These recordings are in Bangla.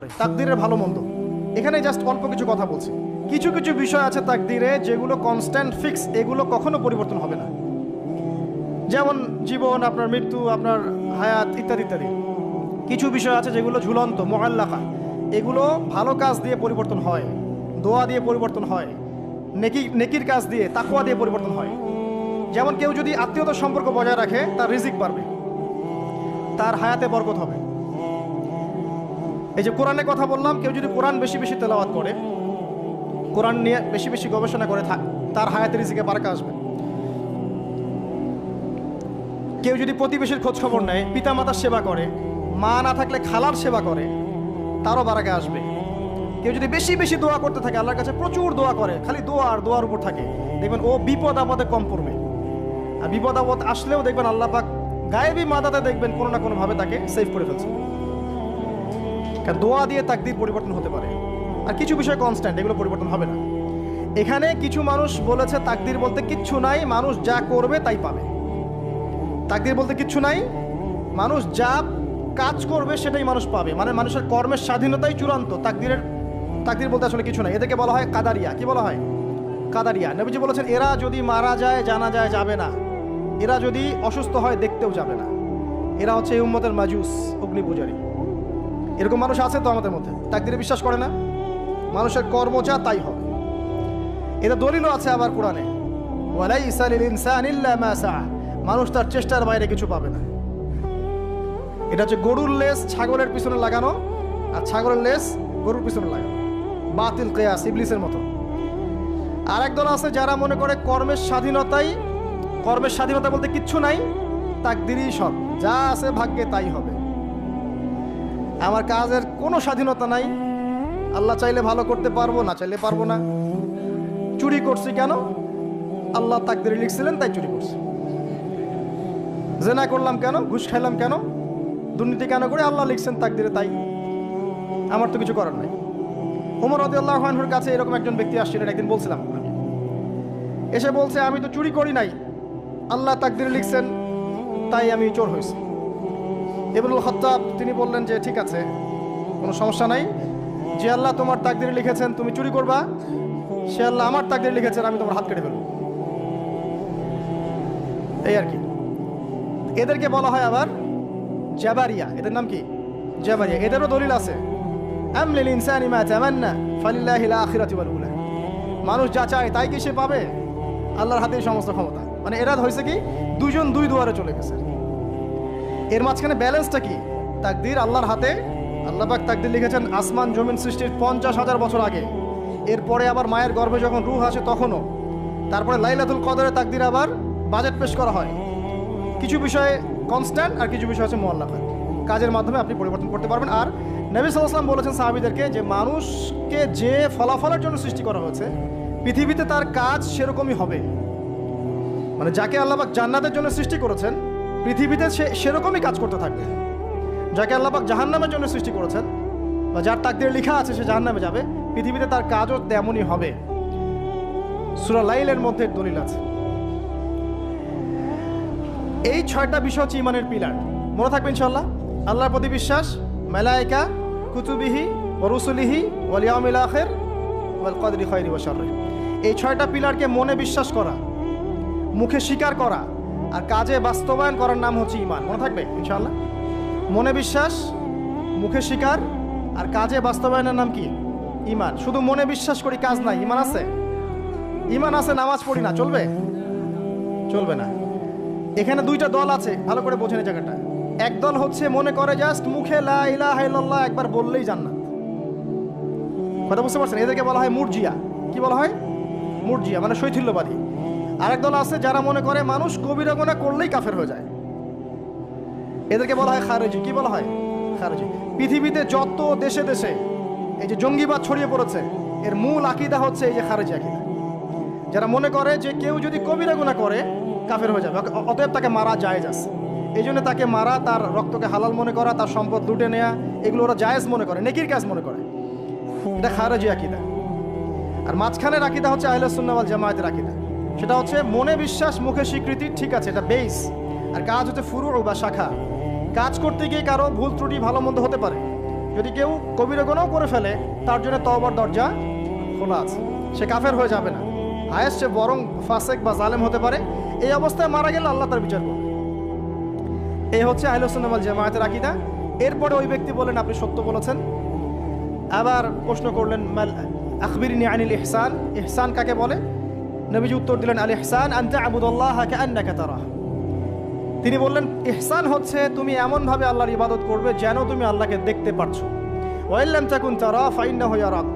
তাকদীরের ভালো মন্দ এখানে জাস্ট অল্প কিছু কথা বলছি। কিছু কিছু বিষয় আছে তাকদীরে যেগুলো কনস্ট্যান্ট ফিক্স, এগুলো কখনো পরিবর্তন হবে না। যেমন জীবন, আপনার মৃত্যু, আপনার হায়াত ইত্যাদি ইত্যাদি। কিছু বিষয় আছে যেগুলো ঝুলন্ত, মুআল্লাকা, এগুলো ভালো কাজ দিয়ে পরিবর্তন হয়, দোয়া দিয়ে পরিবর্তন হয়, নেকির কাজ দিয়ে, তাকওয়া দিয়ে পরিবর্তন হয়। যেমন কেউ যদি আত্মীয়তার সম্পর্ক বজায় রাখে, তার রিজিক বাড়বে, তার হায়াতে বরকত হবে। এই যে কোরআনের কথা বললাম, কেউ যদি কোরআন বেশি বেশি তেলাওয়াত করে, কোরআন নিয়ে বেশি বেশি গবেষণা করে, তার হায়াতে রিজিকে বারাকা আসবে। কেউ যদি প্রতিবেশীর খোঁজ খবর নেয়, পিতামাতার সেবা করে, মা না থাকলে খালার সেবা করে, তারও বারাকা আসবে। কেউ যদি বেশি বেশি দোয়া করতে থাকে, আল্লাহর কাছে প্রচুর দোয়া করে, খালি দোয়া আর দোয়ার উপর থাকে, দেখবেন ও বিপদ আপদে কম পড়বে। আর বিপদ আপদ আসলেও দেখবেন আল্লাহ পাক গায়েবী মাদাতে দেখবেন কোনো না কোনোভাবে তাকে সেভ করে ফেলছে। কারণ দোয়া দিয়ে তাকদীর পরিবর্তন হতে পারে। আর কিছু বিষয় কনস্ট্যান্ট, এগুলো পরিবর্তন হবে না। এখানে কিছু মানুষ বলেছে তাকদীর বলতে কিচ্ছু নাই, মানুষ যা করবে তাই পাবে। তাকদীর বলতে কিচ্ছু নাই, মানুষ যা কাজ করবে সেটাই মানুষ পাবে, মানে মানুষের কর্মের স্বাধীনতাই চূড়ান্ত। তাকদীর বলতে আসলে কিছু নাই। এদেরকে বলা হয় কাদারিয়া। কি বলা হয়? কাদারিয়া। নবীজি বলেছেন, এরা যদি মারা যায় জানা যায় যাবে না, এরা যদি অসুস্থ হয় দেখতেও যাবে না, এরা হচ্ছে এই উম্মতের মাজুস, অগ্নি পূজারী। এরকম মানুষ আছে তো আমাদের মধ্যে, তাকদীরে বিশ্বাস করে না, মানুষের কর্ম যা তাই হবে। এটা দলিলও আছে আবার কোরআনে, ওয়ালাইসা লিল ইনসানি ইল্লা মা সাআ, মানুষ তার চেষ্টার বাইরে কিছু পাবে না। এটা হচ্ছে গরুর লেজ ছাগলের পিছনে লাগানো, আর ছাগলের লেজ গরুর পিছনে লাগানো, বাতিল কিয়াস, ইবলিসের মতো। আর একদল আছে যারা মনে করে কর্মের স্বাধীনতা বলতে কিচ্ছু নাই, তাকদীরই সব, যা আছে ভাগ্যে তাই হবে। আমার কাজের কোনো স্বাধীনতা নাই, আল্লাহ চাইলে ভালো করতে পারবো, না চাইলে পারবো না। চুরি করছি কেন? আল্লাহ তাকদীরে লিখছিলেন তাই চুরি করছি। জেনা করলাম কেন? ঘুষ খাইলাম কেন? দুর্নীতি কেন করে? আল্লাহ লিখছেন তাকদীরে তাই, আমার তো কিছু করার নাই। ওমর রাদিয়াল্লাহু আনহুর কাছে এরকম একজন ব্যক্তি আসছিলেন, একদিন বলছিলাম, এসে বলছে, আমি তো চুরি করি নাই, আল্লাহ তাকদীরে লিখছেন তাই আমি চোর হয়েছি। ইবনুল খাত্তাব তিনি বললেন যে ঠিক আছে, কোনো সমস্যা নাই, যে আল্লাহ তোমার তাকদীরে লিখেছেন তুমি চুরি করবা, সে আল্লাহ আমার তাকদীরে লিখেছেন আমি তোমার হাত কেটে ফেলবো। এই আর কি। এদেরকে বলা হয় আবার জাবারিয়া। এদের নাম কি? জাবারিয়া। এদেরও দলিল আছে, আম লিল ইনসানি মা তামান্না ফালিল্লাহিল আখিরাতু ওয়াল উলা, মানুষ যা চায় তাই কি সে পাবে? আল্লাহর হাতেই সমস্ত ক্ষমতা। মানে এরা হয়েছে কি, দুইজন দুই দুয়ারে চলে গেছে। এর মাঝখানে ব্যালেন্সটা কি? তাকদীর আল্লাহর হাতে। আল্লাহ পাক তাকদীর লিখেছেন আসমান জমিন সৃষ্টির 50,000 বছর আগে, এরপরে আবার মায়ের গর্ভে যখন রূহ আসে তখনও, তারপরে লাইলাতুল কদরে তাকদীর আবার বাজেট পেশ করা হয়। কিছু বিষয়ে কনস্ট্যান্ট আর কিছু বিষয় আছে মুআল্লাকা, কাজের মাধ্যমে আপনি পরিবর্তন করতে পারবেন। আর নবী সাল্লাল্লাহু আলাইহি ওয়াসাল্লাম বলেছেন সাহাবীদেরকে যে মানুষকে যে ফলাফলের জন্য সৃষ্টি করা হয়েছে, পৃথিবীতে তার কাজ সেরকমই হবে। মানে যাকে আল্লাহ পাক জান্নাতের জন্য সৃষ্টি করেছেন, পৃথিবীতে সে সেরকমই কাজ করতে থাকবে। যাকে আল্লাহ পাক জাহান্নামের জন্য সৃষ্টি করেছেন, বা যার তাকদীরে লেখা আছে সে জাহান্নামে যাবে, পৃথিবীতে তার কাজও তেমনই হবে। সূরা লাইলের মধ্যে দলিল আছে। এই 6টা বিষয় হচ্ছে ঈমানের পিলার, মনে থাকবে ইনশাআল্লাহ। আল্লাহর প্রতি বিশ্বাস, মালায়েকা, কুতুবিহি ওয়া রুসুলিহি ওয়াল ইয়াউমিল আখির ওয়াল কদরি খায়রি ওয়া শাররি। এই 6টা পিলারকে মনে বিশ্বাস করা, মুখে স্বীকার করা, আর কাজে বাস্তবায়ন করার নাম হচ্ছে ঈমান। মনে থাকবে ইনশাআল্লাহ। মনে বিশ্বাস, মুখে স্বীকার, আর কাজে বাস্তবায়নের নাম কি? ঈমান। শুধু মনে বিশ্বাস করি, কাজ নাই, ঈমান আছে? ঈমান আছে, নামাজ পড়ি না, চলবে? চলবে না। এখানে দুইটা দল আছে, ভালো করে বোঝেন এই জায়গাটা। এক দল হচ্ছে মনে করে জাস্ট মুখে লা ইলাহা ইল্লাল্লাহ একবার বললেই জান্নাত। কথা বুঝতে পারছেন? এদেরকে বলা হয় মুরজিয়া। কি বলা হয়? মুরজিয়া, মানে শৈথিল্যবাদী। আরেক দল আছে যারা মনে করে মানুষ কবিরা গুনাহ করলেই কাফের হয়ে যায়, এদেরকে বলা হয় খারেজি। কি বলা হয়? খারেজি। পৃথিবীতে যত দেশে দেশে এই যে জঙ্গিবাদ ছড়িয়ে পড়েছে, এর মূল আকীদা হচ্ছে এই যে খারেজি আকীদা। যারা মনে করে যে কেউ যদি কবিরা গুনাহ করে কাফের হয়ে যাবে, অতএব তাকে মারা জায়েজ আছে, এই জন্য তাকে মারা, তার রক্তকে হালাল মনে করা, তার সম্পদ লুটে নেওয়া, এগুলো ওরা জায়েজ মনে করে, নেকির কাজ মনে করে। এটা খারেজি আকীদা। আর মাঝখানের আকীদা হচ্ছে আহলে সুন্নাহ ওয়াল জামায়াতের আকীদা। সেটা হচ্ছে মনে বিশ্বাস, মুখে স্বীকৃতি, ঠিক আছে, এটা বেস। আর কাজ হচ্ছে ফুরু বা শাখা। কাজ করতে গিয়ে কারো ভুল ত্রুটি ভালো মন্দ হতে পারে, যদি কেউ কবিরা গুনাহ করে ফেলে তার জন্য তওবার দরজা খোলা আছে, সে কাফের হয়ে যাবে না, হায়েস্ট সে বরং ফাসেক বা জালেম হতে পারে। এই অবস্থায় মারা গেলে আল্লাহ তার বিচার করবে। এই হচ্ছে আহলুস সুন্নাহ ওয়াল জামায়াতের আকীদা। এরপরে ওই ব্যক্তি বলেন আপনি সত্য বলেছেন। আবার প্রশ্ন করলেন আখবিরনি আনিল ইহসান, ইহসান কাকে বলে? নবীজি উত্তর দিলেন আল ইহসান আন তা'বুদাল্লাহা কাআন্নাকা তারাহ। তিনি বললেন ইহসান হচ্ছে তুমি এমনভাবে আল্লাহর ইবাদত করবে যেন তুমি আল্লাহকে দেখতে পারছো। ওয়া ইল্লাম তাকুন তারা ফাইন্নাহু ইয়ারাক,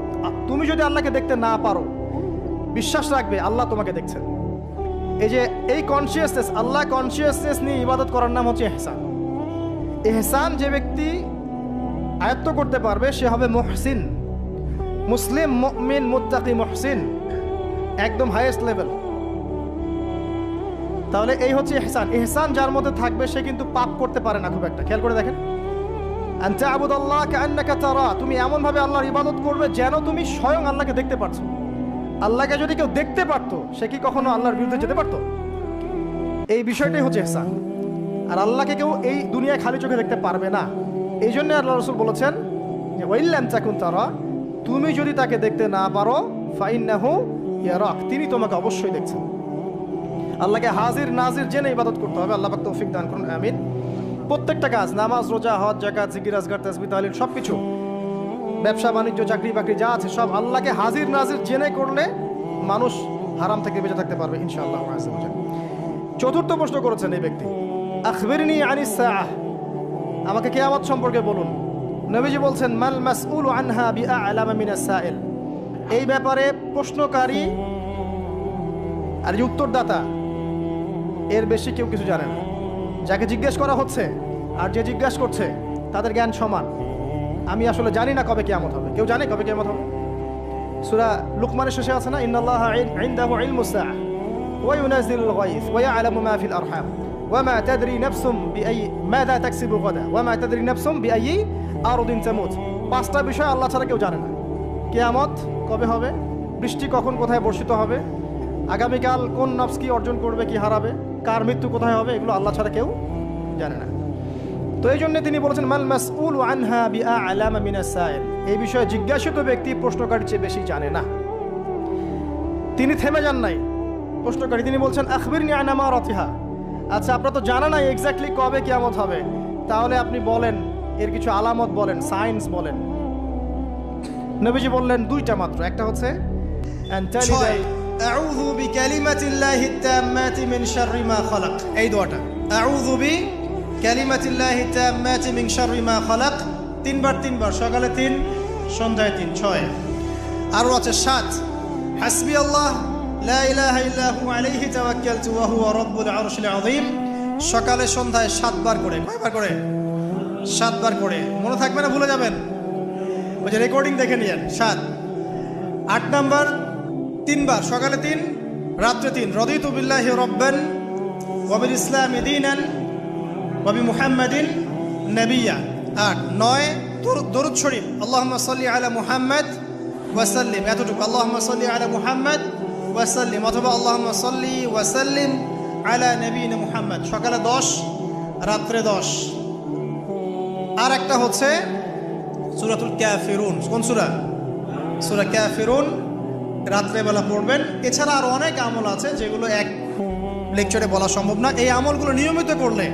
তুমি যদি আল্লাহকে দেখতে না পারো বিশ্বাস রাখবে আল্লাহ তোমাকে দেখছেন। এই যে এই কনসিয়াসনেস, আল্লাহ কনসিয়াসনেস নিয়ে ইবাদত করার নাম হচ্ছে ইহসান। ইহসান যে ব্যক্তি আয়ত্ত করতে পারবে সে হবে মুহসিন, মুসলিম, মুমিন, মুত্তাকি, মুহসিন, একদম হাইয়েস্ট লেভেল। তাহলে এই হচ্ছে ইহসান। ইহসান যার মধ্যে থাকবে সে কিন্তু পাপ করতে পারে না খুব একটা। খেয়াল করে দেখেন, আন তা'বুদাল্লাহা কাআন্নাকা তারা, তুমি এমনভাবে আল্লাহর ইবাদত করবে যেন তুমি স্বয়ং আল্লাহকে দেখতে পারছো। আল্লাহকে যদি কেউ দেখতে পারতো সে কি কখনো আল্লাহর বিরুদ্ধে যেতে পারতো? এই বিষয়টাই হচ্ছে ইহসান। আর আল্লাহকে কেউ এই দুনিয়ায় খালি চোখে দেখতে পারবে না। এই জন্য আল্লাহ রাসূল বলেছেন যে ওয়া ইল্লাম তাকুন তারা, তুমি যদি তাকে দেখতে না পারো ফাইন্নাহু ইয়ারাক, তিনি তোমাকে অবশ্যই দেখছেন। আল্লাহকে হাজির নাজির জেনে ইবাদত করতে হবে। আল্লাহ পাক তৌফিক দান করুন, আমিন। প্রত্যেকটা কাজ, নামাজ, রোজা, হজ, যাকাত, জিকির, আজকার, তাসবিহ, তাহলিল, সব কিছু, ব্যবসা বাণিজ্য, চাকরি বাকরি যা আছে সব আল্লাহকে হাজির নাজির জেনে করলে মানুষ হারাম থেকে বেঁচে থাকতে পারবে ইনশাআল্লাহ। চতুর্থ প্রশ্ন করেছেন এই ব্যক্তি, আখবিরনি আনিস সাআহ, আমাকে কিয়ামত সম্পর্কে বলুন। নবীজি বলছেন মাল মাসউলু আনহা বিআ'লামা মিনাস সাইল, এই ব্যাপারে প্রশ্নকারী আর যে উত্তরদাতা এর বেশি কেউ কিছু জানে না। যাকে জিজ্ঞেস করা হচ্ছে আর যে জিজ্ঞাসা করছে তাদের জ্ঞান সমান। আমি আসলে জানি না কবে কিয়ামত হবে। কেউ জানে কবে কিয়ামত হবে? সূরা লুকমানের শেষে আছে না, ইন্নাল্লাহা ইনদাহু ইলমুস সাআহ ওয়া ইউনাজ্জিলুল গায়থ ওয়া ইয়ালামু মা ফিল আরহাম ওয়া মা তাদরি নাফসুম বিআইয়ি মাযা তাকসিবু গাদা ওয়া মা তাদরি নাফসুম বিআইয়ি আরদিন তামুত। পাঁচটা বিষয় আল্লাহ ছাড়া কেউ জানে না। কিয়ামত কবে হবে, বৃষ্টি কখন কোথায় বর্ষিত হবে, আগামীকাল কোন নফস কি অর্জন করবে কি হারাবে, কার মৃত্যু কোথায় হবে, এগুলো আল্লাহ ছাড়া কেউ জানে না। তো এই জন্য তিনি বলেছেন মাল মাসউলু আনহা বিআ'লামা মিনাস সাইল, এই বিষয়ে জিজ্ঞাসিত ব্যক্তি প্রশ্নকারীর চেয়ে বেশি জানে না। তিনি থেমে যান নাই প্রশ্নকারী, তিনি বলছেন আখবিরনি আন আমারাতিহা, আচ্ছা আপনার তো জানা নাই এক্স্যাক্টলি কবে কিয়ামত হবে, তাহলে আপনি বলেন এর কিছু আলামত বলেন, সাইন্স বলেন। নবীজি বললেন দুইটা মাত্র, একটা হচ্ছে আউযু বিকালিমাতিল্লাহি তাম্মাতি মিন শাররি মা খালাক, এই দোয়াটা আউযু বিকালিমাতিল্লাহি তাম্মাতি মিন শাররি মা খালাক, তিনবার, সকালে 3, সন্ধ্যায় 3, 6। আরও আছে 7, হাসবি আল্লাহ লা ইলাহা ইল্লা হু আলাইহি তাওয়াক্কালতু ওয়া হুয়া রাব্বুল আরশিল আযীম, সকালে সন্ধ্যায় 7 বার করে। কয়বার করে? 7 বার করে। মনে থাকবে না, ভুলে যাবেন, ওই যে রেকর্ডিং দেখে নিয়েন। 7। 8 নাম্বার 3 বার, সকালে 3, রাত্রে 3, রাদিতু বিল্লাহি রাব্বান ওয়া বিল ইসলামি দীনান ওয়া বিমুহাম্মাদিন নাবিয়্যা। 8। 9 দরুদ শরীফ, আল্লাহুম্মা সাল্লি আলা মুহাম্মাদ ওয়া সাল্লিম, এতটুকু, আল্লাহুম্মা সাল্লি আলা মুহাম্মাদ ওয়া সাল্লিম, অথবা আল্লাহুম্মা সাল্লি ওয়া সাল্লিম আলা নবিয়িনা মুহাম্মাদ, সকালে 10, রাত্রে 10। আর একটা হচ্ছে সূরাতুল কাফিরুন। কোন সূরা? সূরা কাফিরুন, রাত্রেবেলা পড়বেন। এছাড়া আরও অনেক আমল আছে যেগুলো এক লেকচারে বলা সম্ভব না। এই আমলগুলো নিয়মিত করলে,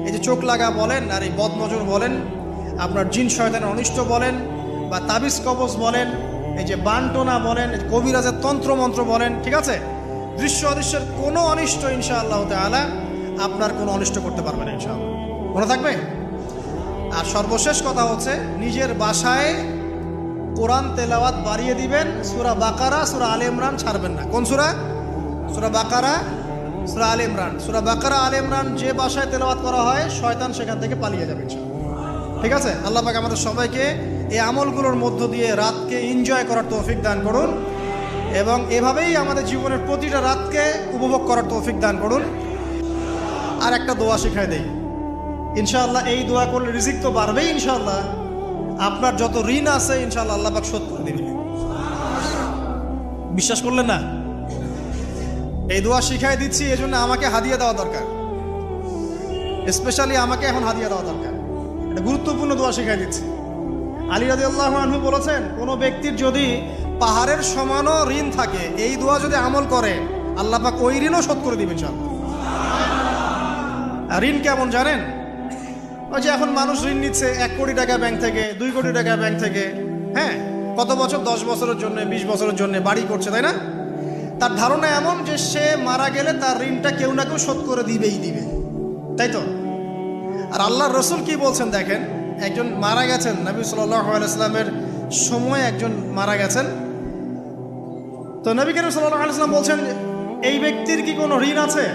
এই যে চোখ লাগা বলেন, আর এই বদনজর বলেন, আপনার জিন শয়তানের অনিষ্ট বলেন, বা তাবিজ কবজ বলেন, এই যে বানটোনা বলেন, কবিরাজের তন্ত্রমন্ত্র বলেন, ঠিক আছে, দৃশ্য অদৃশ্যের কোনো অনিষ্ট ইনশাআল্লাহ তাআলা আপনার কোনো অনিষ্ট করতে পারবে না ইনশাআল্লাহ। মনে থাকবে? আর সর্বশেষ কথা হচ্ছে নিজের বাসায় কোরআন তেলাওয়াত বাড়িয়ে দিবেন। সূরা বাকারা, সূরা আলে ইমরান ছাড়বেন না। কোন সূরা? সূরা বাকারা, সূরা আলে ইমরান। সূরা বাকারা, আলে ইমরান যে বাসায় তেলাওয়াত করা হয় শয়তান সেখান থেকে পালিয়ে যাবে ইনশাআল্লাহ। ঠিক আছে? আল্লাহ পাক আমাদের সবাইকে এই আমলগুলোর মধ্য দিয়ে রাতকে এনজয় করার তৌফিক দান করুন, এবং এভাবেই আমাদের জীবনের প্রতিটা রাতকে উপভোগ করার তৌফিক দান করুন। আর একটা দোয়া শিখাই দেই ইনশাআল্লাহ, এই দোয়া করলে রিজিক তো বাড়বেই ইনশাআল্লাহ। আপনার যত ঋণ আছে ইনশাআল্লাহ আল্লাহ পাক শোধ করে দিবেন। বিশ্বাস করলেন না? এই দোয়া শিখাই দিচ্ছি, এজন্য আমাকে হাদিয়া দেওয়া দরকার, স্পেশালি আমাকে এখন হাদিয়া দেওয়া দরকার। এটা গুরুত্বপূর্ণ দোয়া শিখাই দিচ্ছি। আলী রাদিয়াল্লাহু আনহু বলেছেন, কোনো ব্যক্তির যদি পাহাড়ের সমানও ঋণ থাকে, এই দোয়া যদি আমল করে, আল্লাহ পাক ওই ঋণও শোধ করে দিবেন ইনশাআল্লাহ। আর ঋণ কেমন জানেন? ওই যে এখন মানুষ ঋণ নিচ্ছে 1 কোটি টাকা ব্যাংক থেকে, 2 কোটি টাকা ব্যাংক থেকে, হ্যাঁ, কত বছর, 10 বছরের জন্য, 20 বছরের জন্য বাড়ি করছে, তাই না? তার ধারণা এমন যে সে মারা গেলে তার ঋণটা কেউ না কেউ শোধ করে দিবেই দিবে, তাই তো? আর আল্লাহর রসুল কি বলছেন দেখেন, একজন মারা গেছেন, নবী সাল্লাল্লাহু আলাইহি ওয়াসাল্লামের সময় একজন মারা গেছেন। তো নবী করিম সাল্লাল্লাহু আলাইহি ওয়াসাল্লাম বলছেন, এই ব্যক্তির কি কোনো ঋণ আছে?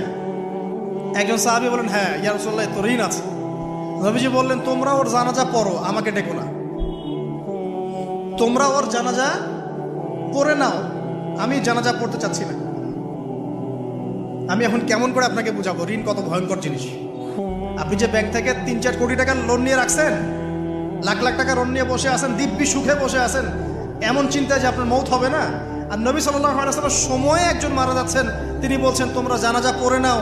একজন সাহাবী বলেন, হ্যাঁ ইয়া রাসূলুল্লাহ, তো ঋণ আছে। নবীজি বললেন, তোমরা ওর জানাজা পড়ো, আমাকে ডেকো না। তোমরা ওর জানাজা পড়ে নাও, আমি জানাজা পড়তে চাচ্ছি না। আমি এখন কেমন করে আপনাকে বুঝাবো ঋণ কত ভয়ঙ্কর জিনিস। আপনি যে ব্যাংক থেকে 3-4 কোটি টাকা লোন নিয়ে রাখছেন, লাখ লাখ টাকা লোন নিয়ে বসে আছেন, দিব্যি সুখে বসে আছেন, এমন চিন্তায় যে আপনার মৌত হবে না। আর নবী সাল্লাল্লাহু আলাইহি ওয়াসাল্লামের সময়ে একজন মারা যাচ্ছেন, তিনি বলছেন তোমরা জানাজা পড়ে নাও,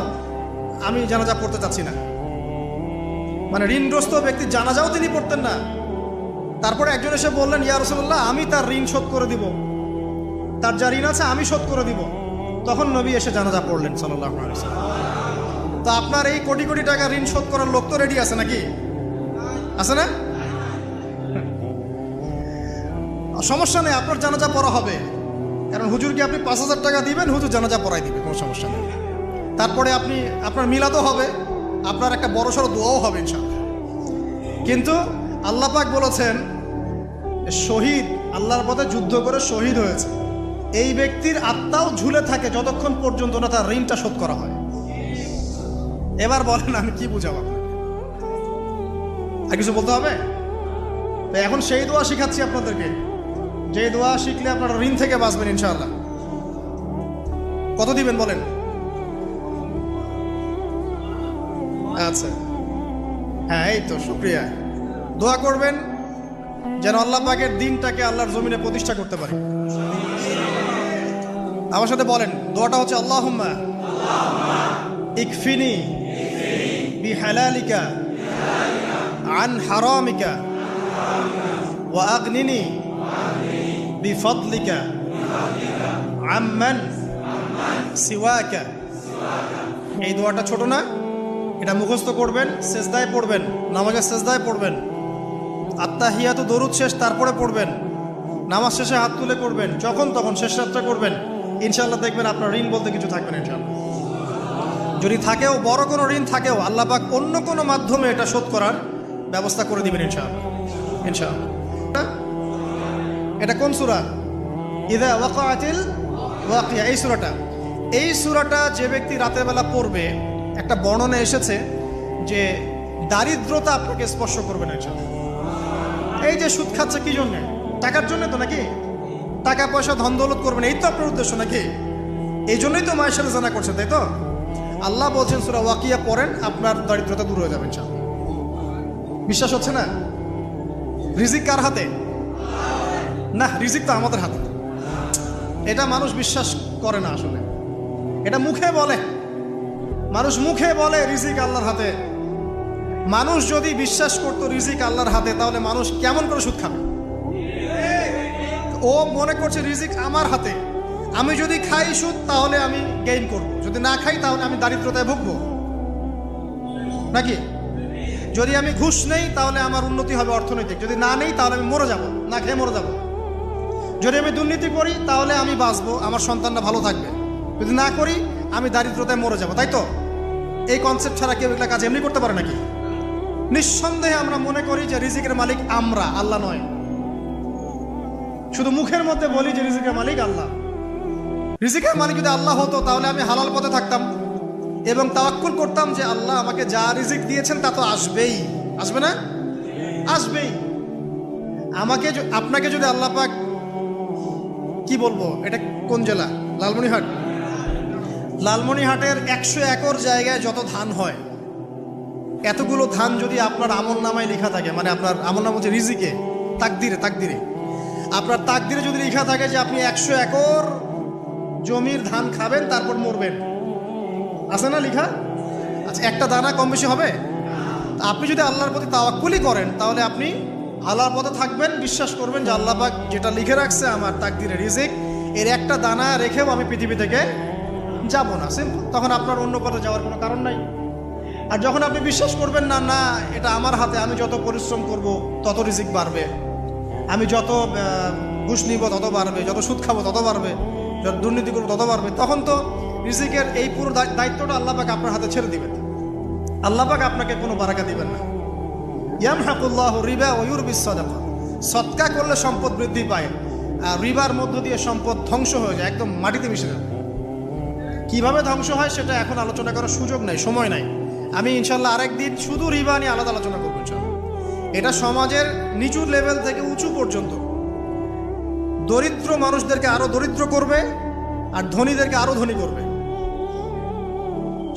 আমি জানাজা পড়তে চাচ্ছি না। মানে ঋণগ্রস্ত ব্যক্তির জানাজাও তিনি পড়তেন না। তারপরে একজন এসে বললেন, ইয়া রাসূলুল্লাহ, আমি তার ঋণ শোধ করে দিব, তার যা ঋণ আছে আমি শোধ করে দিব। তখন নবী এসে জানাজা পড়লেন সাল্লাল্লাহু আলাইহি ওয়াসাল্লাম। তো আপনার এই কোটি কোটি টাকা ঋণ শোধ করার লোক তো রেডি আছে নাকি? আছে না? সমস্যা নেই, আপনার জানাজা পড়া হবে। কারণ হুজুরকে আপনি 5,000 টাকা দিবেন, হুজুর জানাজা পড়াই দিবে, কোনো সমস্যা নেই। তারপরে আপনার মিলাদও হবে, আপনার একটা বড়সড় দোয়াও হবে ইনশাআল্লাহ। কিন্তু আল্লাহ পাক বলেছেন, শহীদ, আল্লাহর পথে যুদ্ধ করে শহীদ হয়েছে, এই ব্যক্তির আত্মাও ঝুলে থাকে যতক্ষণ পর্যন্ত না তার ঋণটা শোধ করা হয়। এবার বলেন আমি কি বুঝাবো আপনাকে? আর কিছু বলতে হবে? তো এখন সেই দোয়া শিখাচ্ছি আপনাদেরকে, যে দোয়া শিখলে আপনারা ঋণ থেকে বাঁচবেন ইনশাআল্লাহ। কত দিবেন বলেন? আচ্ছা, হ্যাঁ, এই তো শুকরিয়া। দোয়া করবেন যেন আল্লাহ পাকের দিনটাকে আল্লাহর জমিনে প্রতিষ্ঠা করতে পারে। আমার সাথে বলেন, দোয়াটা হচ্ছে, আল্লাহুম্মা ইকফিনি বিহালালিকা আন হারামিকা ওয়া আগনিনি বিফদলিকা আম্মান সিওয়াকা। এই দোয়াটা ছোট না, এটা মুখস্থ করবেন, সেজদায় পড়বেন, নামাজের সেজদায় পড়বেন, আত্তাহিয়াতু দরুদ শেষ তারপরে পড়বেন, নামাজ শেষে হাত তুলে করবেন, যখন তখন শেষ রাতটা করবেন। ইনশাআল্লাহ দেখবেন আপনার ঋণ বলতে কিছু থাকবে না ইনশাআল্লাহ। যদি থাকেও, বড় কোনো ঋণ থাকেও, আল্লাহ পাক অন্য কোনো মাধ্যমে এটা শোধ করার ব্যবস্থা করে দিবেন ইনশাআল্লাহ। ইনশাআল্লাহ। এটা কোন সূরা? ইযা ওয়াকাআতিল ওয়াকিয়া, এই সূরাটা যে ব্যক্তি রাতের বেলা পড়বে, একটা বর্ণনা এসেছে যে দারিদ্রতা আপনাকে স্পর্শ করবে না ইনশাআল্লাহ। এই যে সুদ খাচ্ছে কি জন্য? টাকার জন্য তো নাকি? টাকা পয়সা ধন দৌলত করবেন, এই তো আপনার উদ্দেশ্য নাকি? এই জন্যই তো মায়ের সাথে জানা করছেন, তাই তো? আল্লাহ বলছেন সূরা ওয়াকিয়া পড়েন, আপনার দারিদ্রতা দূর হয়ে যাবে ইনশাআল্লাহ। বিশ্বাস হচ্ছে না? রিজিক কার হাতে? না, রিজিক তো আমাদের হাতে। এটা মানুষ বিশ্বাস করে না আসলে, এটা মুখে বলে, মানুষ মুখে বলে রিজিক আল্লাহর হাতে। মানুষ যদি বিশ্বাস করতো রিজিক আল্লাহর হাতে, তাহলে মানুষ কেমন করে সুদ খাবে? ও মনে করছে রিজিক আমার হাতে, আমি যদি খাই সুদ তাহলে আমি গেইন করব, যদি না খাই তাহলে আমি দারিদ্রতায় ভুগবো নাকি? যদি আমি ঘুষ নেই তাহলে আমার উন্নতি হবে অর্থনৈতিক, যদি না নেই তাহলে আমি মরে যাব, না খেয়ে মরে যাব। যদি আমি দুর্নীতি করি তাহলে আমি বাঁচবো, আমার সন্তানরা ভালো থাকবে, যদি না করি আমি দারিদ্রতায় মরে যাব, তাই তো? এই কনসেপ্ট ছাড়া কেউ এগুলা কাজ এমনি করতে পারে নাকি? নিঃসন্দেহে আমরা মনে করি যে রিজিকের মালিক আমরা, আল্লাহ নয়। শুধু মুখের মধ্যে বলি যে রিজিকের মালিক আল্লাহ। রিজিকের মালিক যদি আল্লাহ হতো তাহলে আমি হালাল পথে থাকতাম এবং তাওয়াক্কুল করতাম যে আল্লাহ আমাকে যা রিজিক দিয়েছেন তা তো আসবেই, আসবে না? আসবেই। আমাকে, আপনাকে যদি আল্লাহ পাক, কি বলবো, এটা কোন জেলা? লালমনিরহাট। লালমনিরহাটের 100 একর জায়গায় যত ধান হয়, এতগুলো ধান যদি আপনার আমল নামায় লেখা থাকে, মানে আপনার আমল নাম হচ্ছে রিজিকে, তাকদিরে আপনার তাকদিরে যদি লেখা থাকে যে আপনি 100 একর জমির ধান খাবেন তারপর মরবেন, আছে না লেখা? আচ্ছা, একটা দানা কম বেশি হবে? আপনি যদি আল্লাহর প্রতি তাওয়াক্কুলই করেন তাহলে আপনি আল্লাহর পথে থাকবেন, বিশ্বাস করবেন যে আল্লাহ পাক যেটা লিখে রাখছে আমার তাকদিরে রিজিক, এর একটা দানা রেখেও আমি পৃথিবী থেকে যাব না, সিম্পল। তখন আপনার অন্য পথে যাওয়ার কোনো কারণ নাই। আর যখন আপনি বিশ্বাস করবেন না, না এটা আমার হাতে, আমি যত পরিশ্রম করব তত রিজিক বাড়বে, আমি যত ঘুষ নিব তত বাড়বে, যত সুদ খাবো তত বাড়বে, যত দুর্নীতি করবো তত বাড়বে, তখন তো রিজিকের এই পুরো দায়িত্বটা আল্লাহ পাক আপনার হাতে ছেড়ে দিবেন। আল্লাহ পাক আপনাকে কোনো বারাকা দিবেন না। ইয়ামহাকুল্লাহু রিবা ওয়া ইউরবিস সাদাকা। সদকা করলে সম্পদ বৃদ্ধি পায়, আর রিবার মধ্য দিয়ে সম্পদ ধ্বংস হয়ে যায়, একদম মাটিতে মিশে যায়। কিভাবে ধ্বংস হয় সেটা এখন আলোচনা করার সুযোগ নাই, সময় নাই। আমি ইনশাল্লাহ আরেকদিন শুধু রিবা নিয়ে আলাদা আলোচনা করবো ইনশাল্লাহ। এটা সমাজের নিচু লেভেল থেকে উঁচু পর্যন্ত দরিদ্র মানুষদেরকে আরো দরিদ্র করবে, আর ধনীদেরকে আরো ধনী করবে।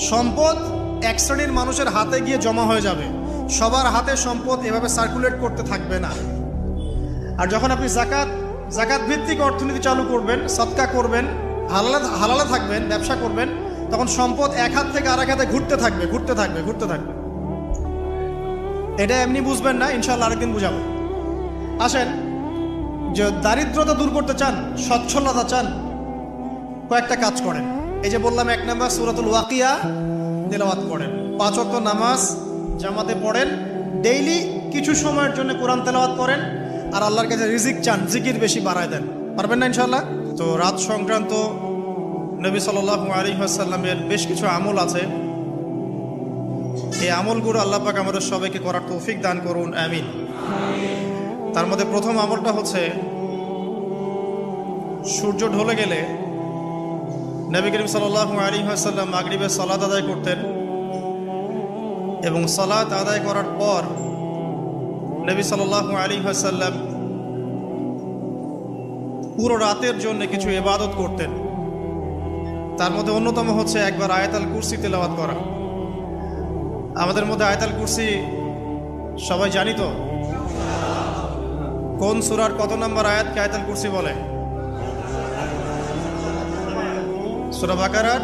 সম্পদ এক শ্রেণীর মানুষের হাতে গিয়ে জমা হয়ে যাবে, সবার হাতে সম্পদ এভাবে সার্কুলেট করতে থাকবে না। আর যখন আপনি জাকাত ভিত্তিক অর্থনীতি চালু করবেন, সদকা করবেন, হালালে থাকবেন, ব্যবসা করবেন, তখন সম্পদ এক হাত থেকে আরেক হাতে ঘুরতে থাকবে। এটা এমনি বুঝবেন না, ইনশাল্লাহ আরেকদিন বুঝাবো। আসেন, যে দারিদ্রতা দূর করতে চান, সচ্ছলতা চান, কয়েকটা কাজ করেন। এই যে বললাম, 1 নাম্বার সূরাতুল ওয়াকিয়া তেলাওয়াত করেন, 5 ওয়াক্ত নামাজ জামাতে পড়েন, ডেইলি কিছু সময়ের জন্য কোরআন তেলাওয়াত করেন, আর আল্লাহর কাছে রিজিক চান, জিকির বেশি বাড়ায় দেন। পারবেন না ইনশাল্লাহ? তো রাত সংক্রান্ত নবী সাল্লাল্লাহু আলাইহি ওয়াসাল্লামের বেশ কিছু আমল আছে। এই আমলগুলো আল্লাহ পাক আমাদের সবাইকে করার তৌফিক দান করুন, আমিন। তার মধ্যে প্রথম আমলটা হচ্ছে, সূর্য ঢলে গেলে নবী করিম সাল্লাল্লাহু আলাইহি ওয়াসাল্লাম মাগরিবের সালাত আদায় করতেন, এবং সালাত আদায় করার পর নবী সাল্লাল্লাহু আলাইহি ওয়াসাল্লাম পুরো রাতের জন্য কিছু ইবাদত করতেন। তার মধ্যে অন্যতম হচ্ছে একবার আয়াতুল কুরসি তেলাওয়াত করা। আমাদের মধ্যে আয়াতুল কুরসি সবাই জানি তো? কোন সূরার কত নম্বর আয়াতকে আয়াতুল কুরসি বলে? সূরা বাকারার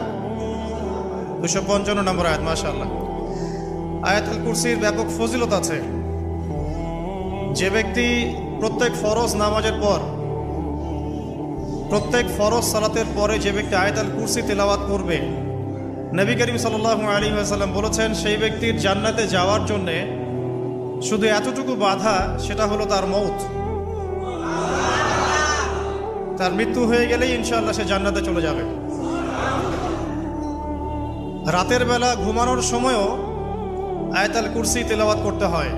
255 নম্বর আয়াত। মাশাআল্লাহ। আয়াতুল কুরসির ব্যাপক ফজিলত আছে। যে ব্যক্তি প্রত্যেক ফরজ নামাজের পর, প্রত্যেক ফরজ সালাতের পরে যে ব্যক্তি আয়াতুল কুরসি তেলাওয়াত করবে, নবী করিম সাল্লাল্লাহু আলাইহি ওয়াসাল্লাম বলেছেন, সেই ব্যক্তির জান্নাতে যাওয়ার জন্যে শুধু এতটুকু বাধা, সেটা হলো তার মউত। তার মৃত্যু হয়ে গেলেই ইনশাআল্লাহ সে জান্নাতে চলে যাবে। রাতের বেলা ঘুমানোর সময়ও আয়াতুল কুরসি তেলাওয়াত করতে হয়।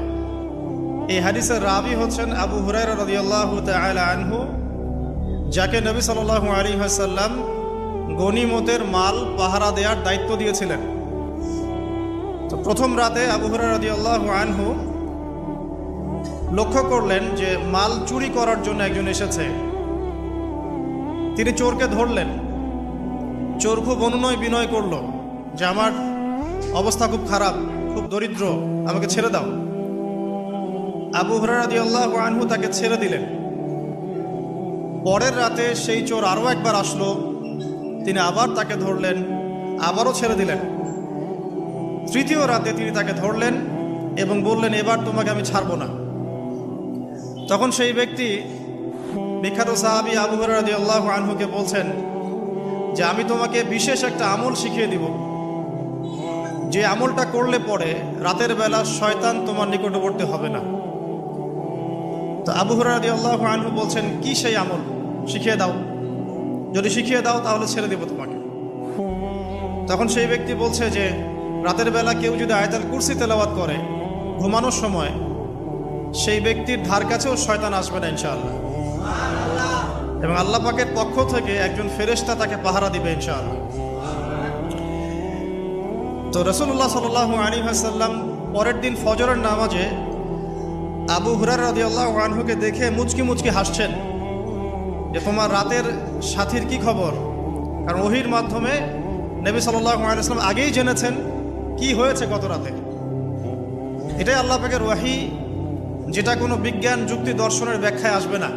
এই হাদিসের রাবি হচ্ছেন আবু হুরায়রা রাদিয়াল্লাহু তাআলা আনহু, যাকে নবী সাল্লাল্লাহু আলাইহি ওয়াসাল্লাম গনিমতের মাল পাহারা দেওয়ার দায়িত্ব দিয়েছিলেন। তো প্রথম রাতে আবু হুরায়রা রাদিয়াল্লাহু আনহু লক্ষ্য করলেন যে মাল চুরি করার জন্য একজন এসেছে। তিনি চোরকে ধরলেন। চোর খুব অনুনয় বিনয় করলো যে আমার অবস্থা খুব খারাপ, খুব দরিদ্র, আমাকে ছেড়ে দাও। আবু হুরায়রা রাদিয়াল্লাহু আনহু তাকে ছেড়ে দিলেন। পরের রাতে সেই চোর আরও একবার আসলো, তিনি আবার তাকে ধরলেন, আবারও ছেড়ে দিলেন। তৃতীয় রাতে তিনি তাকে ধরলেন এবং বললেন, এবার তোমাকে আমি ছাড়ব না। তখন সেই ব্যক্তি, বিখ্যাত সাহাবী আবু হুরায়রা রাদিয়াল্লাহু আনহুকে বলছেন যে আমি তোমাকে বিশেষ একটা আমল শিখিয়ে দিব, যে আমলটা করলে পরে রাতের বেলা শয়তান তোমার নিকটবর্তী হবে না। তো আবু হুরায়রা রাদিয়াল্লাহু আনহু বলছেন, কি সেই আমল, শিখিয়ে দাও, যদি শিখিয়ে দাও তাহলে ছেড়ে দেব তোমাকে। তখন সেই ব্যক্তি বলছে যে রাতের বেলা কেউ যদি আয়াতুল কুরসি তেলাওয়াত করে ঘুমানোর সময়, সেই ব্যক্তির ধার কাছেও শয়তান আসবে না ইনশাআল্লাহ, এবং আল্লাহ পাকের পক্ষ থেকে একজন ফেরেশতা তাকে পাহারা দিবে ইনশাআল্লাহ। তো রাসূলুল্লাহ সাল্লাল্লাহু আলাইহি ওয়াসাল্লাম পরের দিন ফজরের নামাজে আবু হুরায়রা রাদিয়াল্লাহু আনহুকে দেখে মুচকি মুচকি হাসছেন যে তোমার রাতের সাথীর কি খবর। কারণ ওহীর মাধ্যমে নবী সাল্লাল্লাহু আলাইহি ওয়াসাল্লাম আগেই জেনেছেন কি হয়েছে গত রাতে। এটাই আল্লাহ পাকের ওয়াহী, যেটা কোনো বিজ্ঞান যুক্তি দর্শনের ব্যাখ্যায় আসবে না।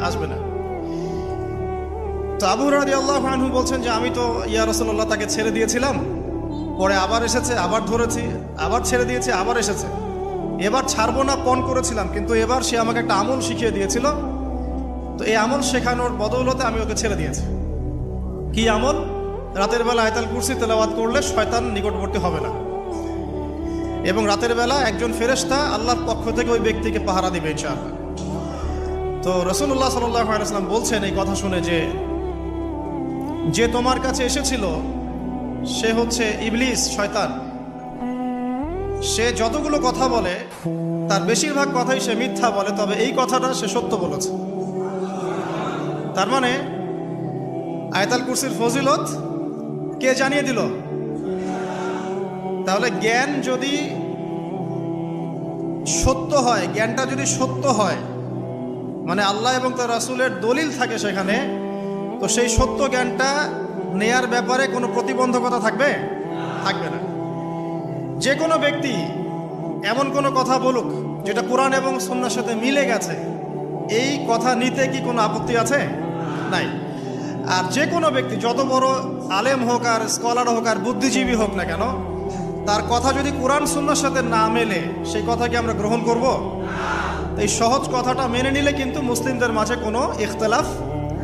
আসবে না। তো আবু হুরায়রা রাদিয়াল্লাহু আনহু বলছেন যে আমি তো ইয়া রাসূলুল্লাহ তাকে ছেড়ে দিয়েছিলাম, পরে আবার এসেছে, আবার ধরেছি, আবার ছেড়ে দিয়েছি, আবার এসেছে। এবার ছাড়বো না পণ করেছিলাম, কিন্তু এবার সে আমাকে একটা আমল শিখিয়ে দিয়েছিল, তো এই আমল শেখানোর বদৌলতে আমি ওকে ছেড়ে দিয়েছি। কি আমল? রাতের বেলা আয়াতুল কুরসি তেলাওয়াত করলে শয়তান নিকটবর্তী হবে না, এবং রাতের বেলা একজন ফেরেশতা আল্লাহর পক্ষ থেকে ওই ব্যক্তিকে পাহারা দিবে ইনশাআল্লাহ। তো রাসূলুল্লাহ সাল্লাল্লাহু আলাইহি ওয়াসাল্লাম বলছেন এই কথা শুনে যে তোমার কাছে এসেছিল সে হচ্ছে ইবলিস, শয়তান। সে যতগুলো কথা বলে তার বেশিরভাগ কথাই সে মিথ্যা বলে, তবে এই কথাটা সে সত্য বলেছে। তার মানে আয়াতুল কুরসির ফজিলত কে জানিয়ে দিল? তাহলে জ্ঞান যদি সত্য হয়, জ্ঞানটা যদি সত্য হয়, মানে আল্লাহ এবং তার রাসূলের দলিল থাকে সেখানে, তো সেই সত্য জ্ঞানটা নেয়ার ব্যাপারে কোনো প্রতিবন্ধকতা থাকবে? থাকবে না। যে কোনো ব্যক্তি এমন কোনো কথা বলুক যেটা কোরআন এবং সুন্নাহর সাথে মিলে গেছে, এই কথা নিতে কি কোনো আপত্তি আছে? নাই। আর যে কোনো ব্যক্তি যত বড় আলেম হোক আর স্কলার হোক আর বুদ্ধিজীবী হোক না কেন, তার কথা যদি কোরআন সুন্নাহর সাথে না মেলে সেই কথাকে আমরা গ্রহণ করব? এই সহজ কথাটা মেনে নিলে কিন্তু মুসলিমদের মাঝে কোনো ইখতিলাফ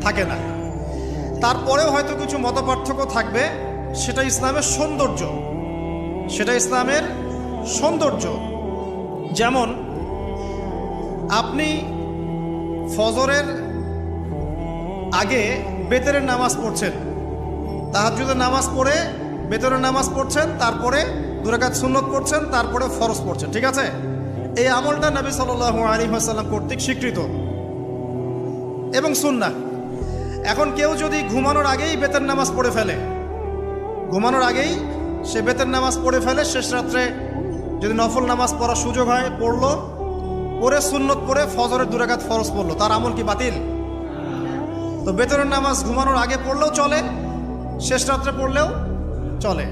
থাকে না। তারপরেও হয়তো কিছু মতপার্থক্য থাকবে, সেটা ইসলামের সৌন্দর্য, সেটা ইসলামের সৌন্দর্য। যেমন আপনি ফজরের আগে বেতরের নামাজ পড়ছেন, তাহাজ্জুদের নামাজ পড়ে বেতরের নামাজ পড়ছেন, তারপরে 2 রাকাত সুন্নত পড়ছেন, তারপরে ফরজ পড়ছেন, ঠিক আছে? এই আমলটা নবী সাল্লাল্লাহু আলাইহি ওয়াসাল্লাম কর্তৃক স্বীকৃত এবং সুন্নাহ। এখন কেউ যদি ঘুমানোর আগেই বেতের নামাজ পড়ে ফেলে, ঘুমানোর আগেই সে বেতের নামাজ পড়ে ফেলে, শেষ রাত্রে যদি নফল নামাজ পড়ার সুযোগ হয় পড়লো, পরে সুন্নত পড়ে ফজরের 2 রাকাত ফরজ পড়লো, তার আমল কি বাতিল? তো বেতরের নামাজ ঘুমানোর আগে পড়লেও চলে, শেষ রাত্রে পড়লেও চলে।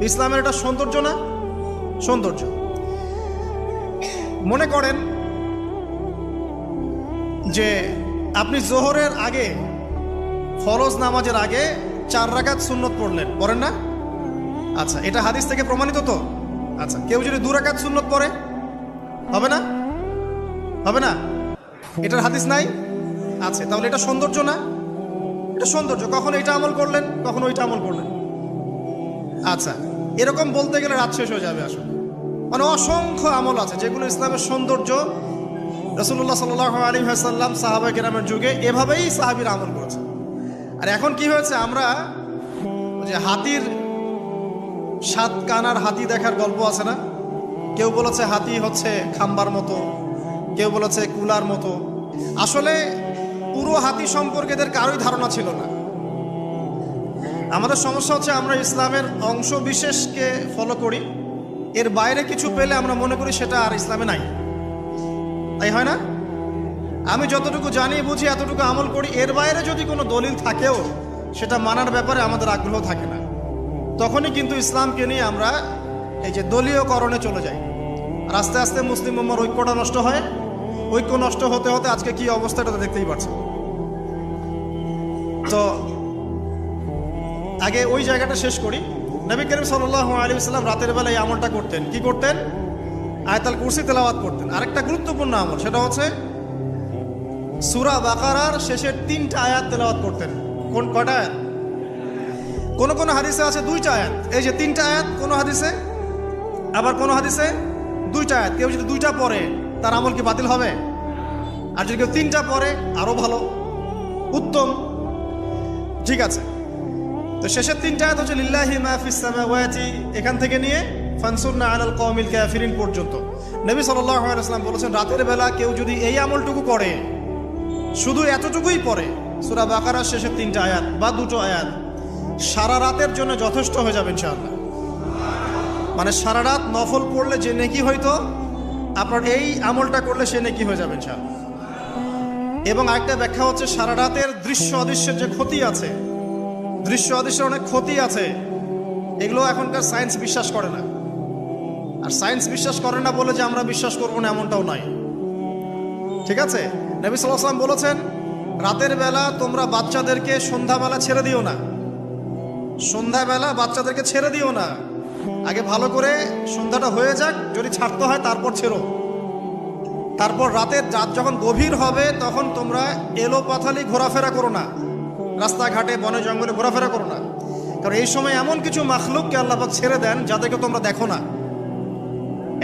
ইসলামের এটা সৌন্দর্য না? সৌন্দর্য। মনে করেন যে আপনি জোহরের আগে, ফরজ নামাজের আগে 4 রাকাত সুন্নত পড়লেন, পড়েন না? আচ্ছা, এটা হাদিস থেকে প্রমাণিত তো? আচ্ছা, কেউ যদি 2 রাকাত সুন্নত পড়ে হবে না? হবে না? এটার হাদিস নাই? আচ্ছা, তাহলে এটা সৌন্দর্য না? এটা সৌন্দর্য। কখন এটা আমল করলেন, কখন ওইটা আমল করলেন। আচ্ছা, এরকম বলতে গেলে রাত শেষ হয়ে যাবে আসলে। মানে অসংখ্য আমল আছে যেগুলো ইসলামের সৌন্দর্য। রাসূলুল্লাহ সাল্লাল্লাহু আলাইহি ওয়াসাল্লাম সাহাবায়ে কেরামের যুগে এভাবেই সাহাবীরা আমল করেছে। আর এখন কি হয়েছে, আমরা যে হাতির 7 কানার হাতি দেখার গল্প আছে না? কেউ বলেছে হাতি হচ্ছে খাম্বার মতো, কেউ বলেছে কুলার মতো। আসলে পুরো হাতি সম্পর্কে এদের কারোই ধারণা ছিল না। আমাদের সমস্যা হচ্ছে আমরা ইসলামের অংশ বিশেষকে ফলো করি, এর বাইরে কিছু পেলে আমরা মনে করি সেটা আর ইসলামে নাই। তাই হয় না? আমি যতটুকু জানি বুঝি এতটুকু আমল করি, এর বাইরে যদি কোনো দলিল থাকেও সেটা মানার ব্যাপারে আমাদের আগ্রহ থাকে না। তখনই কিন্তু ইসলামকে নিয়ে আমরা এই যে দলীয়করণে চলে যাই, আর আস্তে আস্তে মুসলিম উম্মার ঐক্যটা নষ্ট হয়। ঐক্য নষ্ট হতে হতে আজকে কি অবস্থাটা দেখতেই পাচ্ছেন। তো আগে ওই জায়গাটা শেষ করি। নবী করিম সাল্লাল্লাহু আলাইহি ওয়াসাল্লাম রাতের বেলা এই আমলটা করতেন। কি করতেন? আয়াতুল কুরসি তেলাওয়াত করতেন। আরেকটা গুরুত্বপূর্ণ আমল, সেটা হচ্ছে সূরা বাকারার শেষের 3টা আয়াত তেলাওয়াত করতেন। কয়টা আয়াত? কোন কোন হাদিসে আছে 2টা আয়াত। এই যে 3টা আয়াত কোন হাদিসে, আবার কোন হাদিসে 2টা আয়াত। কেউ যদি 2টা পড়ে তার আমল কি বাতিল হবে? আর যদি কেউ 3টা পড়ে আরো ভালো, উত্তম। ঠিক আছে, তো শেষের 3টা আয়াত হচ্ছে লিল্লাহি মা ফিস সামাওয়াতি, এখান থেকে নিয়ে ফানসুরনা আলাল কওমিল কাফিরিন পর্যন্ত। নবী সাল্লাল্লাহু আলাইহি ওয়াসাল্লাম বলেছেন রাতের বেলা কেউ যদি এই আমলটুকু করে, শুধু এতটুকুই পড়ে, সূরা বাকারার শেষের 3টা আয়াত বা 2টো আয়াত, সারা রাতের জন্য যথেষ্ট হয়ে যাবে ইনশাআল্লাহ। মানে সারা রাত নফল পড়লে যে নেকি হইতো, আপনার এই আমলটা করলে সে নেকি হয়ে যাবে ইনশাআল্লাহ। এবং আরেকটা ব্যাখ্যা হচ্ছে সারা রাতের দৃশ্য অদৃশ্যের যে ক্ষতি আছে, দৃশ্য অদৃশ্যের অনেক ক্ষতি আছে, এগুলো এখনকার সায়েন্স বিশ্বাস করে না। আর সায়েন্স বিশ্বাস করে না বলে যে আমরা বিশ্বাস করবো না এমনটাও নয়, ঠিক আছে? নবী সাল্লাল্লাহু আলাইহি ওয়াসাল্লাম বলেছেন রাতের বেলা তোমরা বাচ্চাদেরকে সন্ধ্যাবেলা ছেড়ে দিও না, সন্ধ্যাবেলা বাচ্চাদেরকে ছেড়ে দিও না, আগে ভালো করে সন্ধ্যাটা হয়ে যাক, যদি ছাড়তে হয় তারপর ছেড়ো। তারপর রাতের রাত যখন গভীর হবে তখন তোমরা এলোপাথালি ঘোরাফেরা করো না, রাস্তাঘাটে বনে জঙ্গলে ঘোরাফেরা করো না, কারণ এই সময় এমন কিছু মাখলুককে আল্লাহ পাক ছেড়ে দেন যাদেরকে তোমরা দেখো না।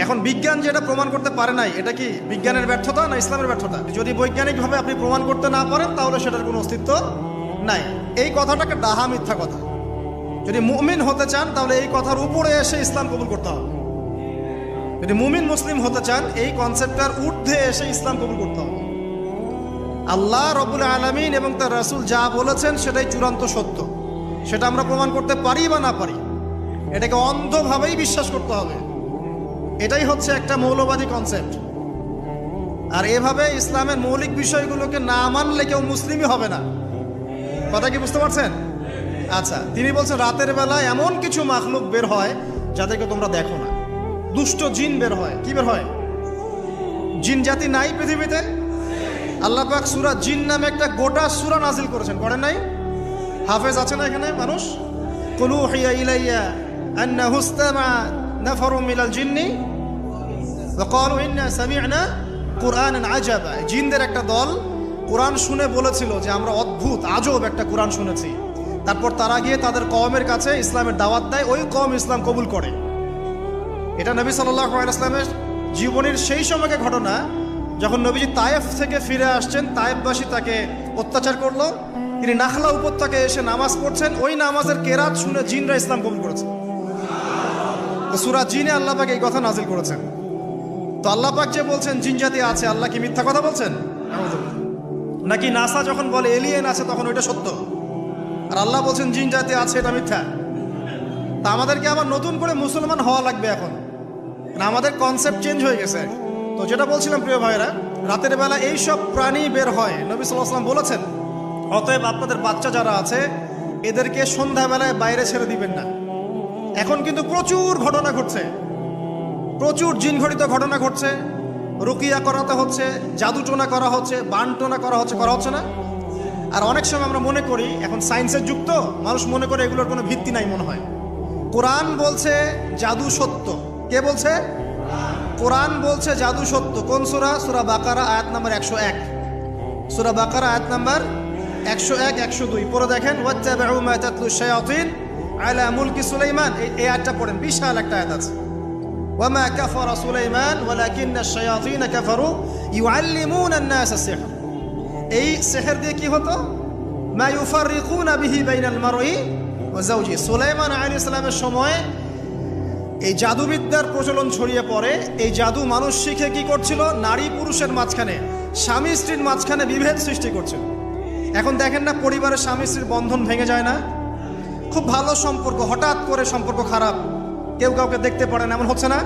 এখন বিজ্ঞান যেটা প্রমাণ করতে পারে নাই, এটা কি বিজ্ঞানের ব্যর্থতা না ইসলামের ব্যর্থতা? যদি বৈজ্ঞানিকভাবে আপনি প্রমাণ করতে না পারেন তাহলে সেটার কোনো অস্তিত্ব নাই। এই কথাটাকে ডাহা মিথ্যা কথা। যদি মুমিন হতে চান তাহলে এই কথার উপরে এসে ইসলাম কবুল করতে হবে। যদি মুমিন মুসলিম হতে চান এই কনসেপ্টটার ঊর্ধ্বে এসে ইসলাম কবুল করতে হবে। আল্লাহ রব্বুল আলামিন এবং তার রাসূল যা বলেছেন সেটাই চূড়ান্ত সত্য, সেটা আমরা প্রমাণ করতে পারি বা না পারি, এটাকে অন্ধভাবেই বিশ্বাস করতে হবে। এটাই হচ্ছে একটা মৌলবাদী কনসেপ্ট। আর এভাবে ইসলামের মৌলিক বিষয়গুলোকে না মানলে কেউ মুসলিমই হবে না। কথা কি বুঝতে পারছেন? আচ্ছা, তিনি বলছেন রাতের বেলা এমন কিছু মাখলুক বের হয় যাদেরকে তোমরা দেখো না। দুষ্ট জিন বের হয়। কি বের হয়? জিন জাতি নাই পৃথিবীতে? আল্লাহ পাক সূরা জিন নামে একটা গোটা সূরা নাজিল করেছেন, করেন নাই? হাফেজ আছে না এখানে মানুষ? কুলু হিয়া ইলাইয়া আন্নাহু ইসতামা নাফারুম মিনাল জিন্নি ওয়া ক্বালু ইন্না সামি'না কুরআনান আজাবা। জিনদের একটা দল কোরআন শুনে বলেছিল যে আমরা অদ্ভুত আজব একটা কোরআন শুনেছি। তারপর তারা গিয়ে তাদের কওমের কাছে ইসলামের দাওয়াত দেয়, ওই কওম ইসলাম কবুল করে। এটা নবী সাল্লাল্লাহু আলাইহি ওয়াসাল্লামের জীবনের সেই সময়কে ঘটনা যখন নবীজি তায়েফ থেকে ফিরে আসছেন। তায়েফবাসী তাকে অত্যাচার করলো, তিনি নাখলা উপত্যকায় এসে নামাজ পড়ছেন, ওই নামাজের কেরাত শুনে জিনরা ইসলাম কবুল করেছে। তো সূরা জিনে আল্লাহ পাক এই কথা নাজিল করেছেন। তো আল্লাহ পাক যে বলছেন জিন জাতি আছে, আল্লাহ কি মিথ্যা কথা বলছেন? নাকি নাসা যখন বলে এলিয়েন আছে তখন ওইটা সত্য, আর আল্লাহ বলছেন জিন জাতি আছে এটা মিথ্যা? তা আমাদেরকে আবার নতুন করে মুসলমান হওয়া লাগবে এখন, না আমাদের কনসেপ্ট চেঞ্জ হয়ে গেছে। তো যেটা বলছিলাম প্রিয় ভাইরা, রাতের বেলা এইসব প্রাণী বের হয়, নবী সাল্লাল্লাহু আলাইহি ওয়াসাল্লাম বলেছেন অতএব আপনাদের বাচ্চা যারা আছে এদেরকে সন্ধ্যাবেলায় বাইরে ছেড়ে দিবেন না। এখন কিন্তু প্রচুর ঘটনা ঘটছে, প্রচুর জিনঘটিত ঘটনা ঘটছে, রুকিয়া করাতে হচ্ছে, জাদুটোনা করা হচ্ছে, বানটোনা করা হচ্ছে না? আর অনেক সময় আমরা মনে করি এখন সায়েন্সের যুগ তো, মানুষ মনে করে এগুলোর কোনো ভিত্তি নাই মনে হয়। কোরআন বলছে জাদু সত্য। কে বলছে? কোরআন বলছে জাদু সত্য। কোন সূরা? সূরা বাকারা আয়াত নাম্বার 101। সূরা বাকারা আয়াত নাম্বার 101, 102 পড়ে দেখেন। ওয়াত্তাবিউ মা তাতলু শায়াতিন আলা মুলকি সুলাইমান, এই আয়াতটা পড়েন, বিশাল একটা আয়াত আছে। ওয়ামা কাফারা সুলাইমান ওয়ালাকিন্না শায়াতিন কাফারু ইউআল্লিমুনা আন-নাস আস-সিহর। এই সিহর দিয়ে কি হতো? মা ইউফাররিকুনা বিহি বাইনাল মারই ওয়া যাওজি। সুলাইমান আলাইহিস সালামের সময় এই জাদুবিদ্যার প্রচলন ছড়িয়ে পড়ে। এই জাদু মানুষ শিখে কি করছিল? নারী পুরুষের মাঝখানে, স্বামী স্ত্রীর মাঝখানে বিভেদ সৃষ্টি করছিল। এখন দেখেন না, পরিবারের স্বামী স্ত্রীর বন্ধন ভেঙে যায় না? খুব ভালো সম্পর্ক, হঠাৎ করে সম্পর্ক খারাপ, কেউ কাউকে দেখতে পারে না, এমন হচ্ছে না?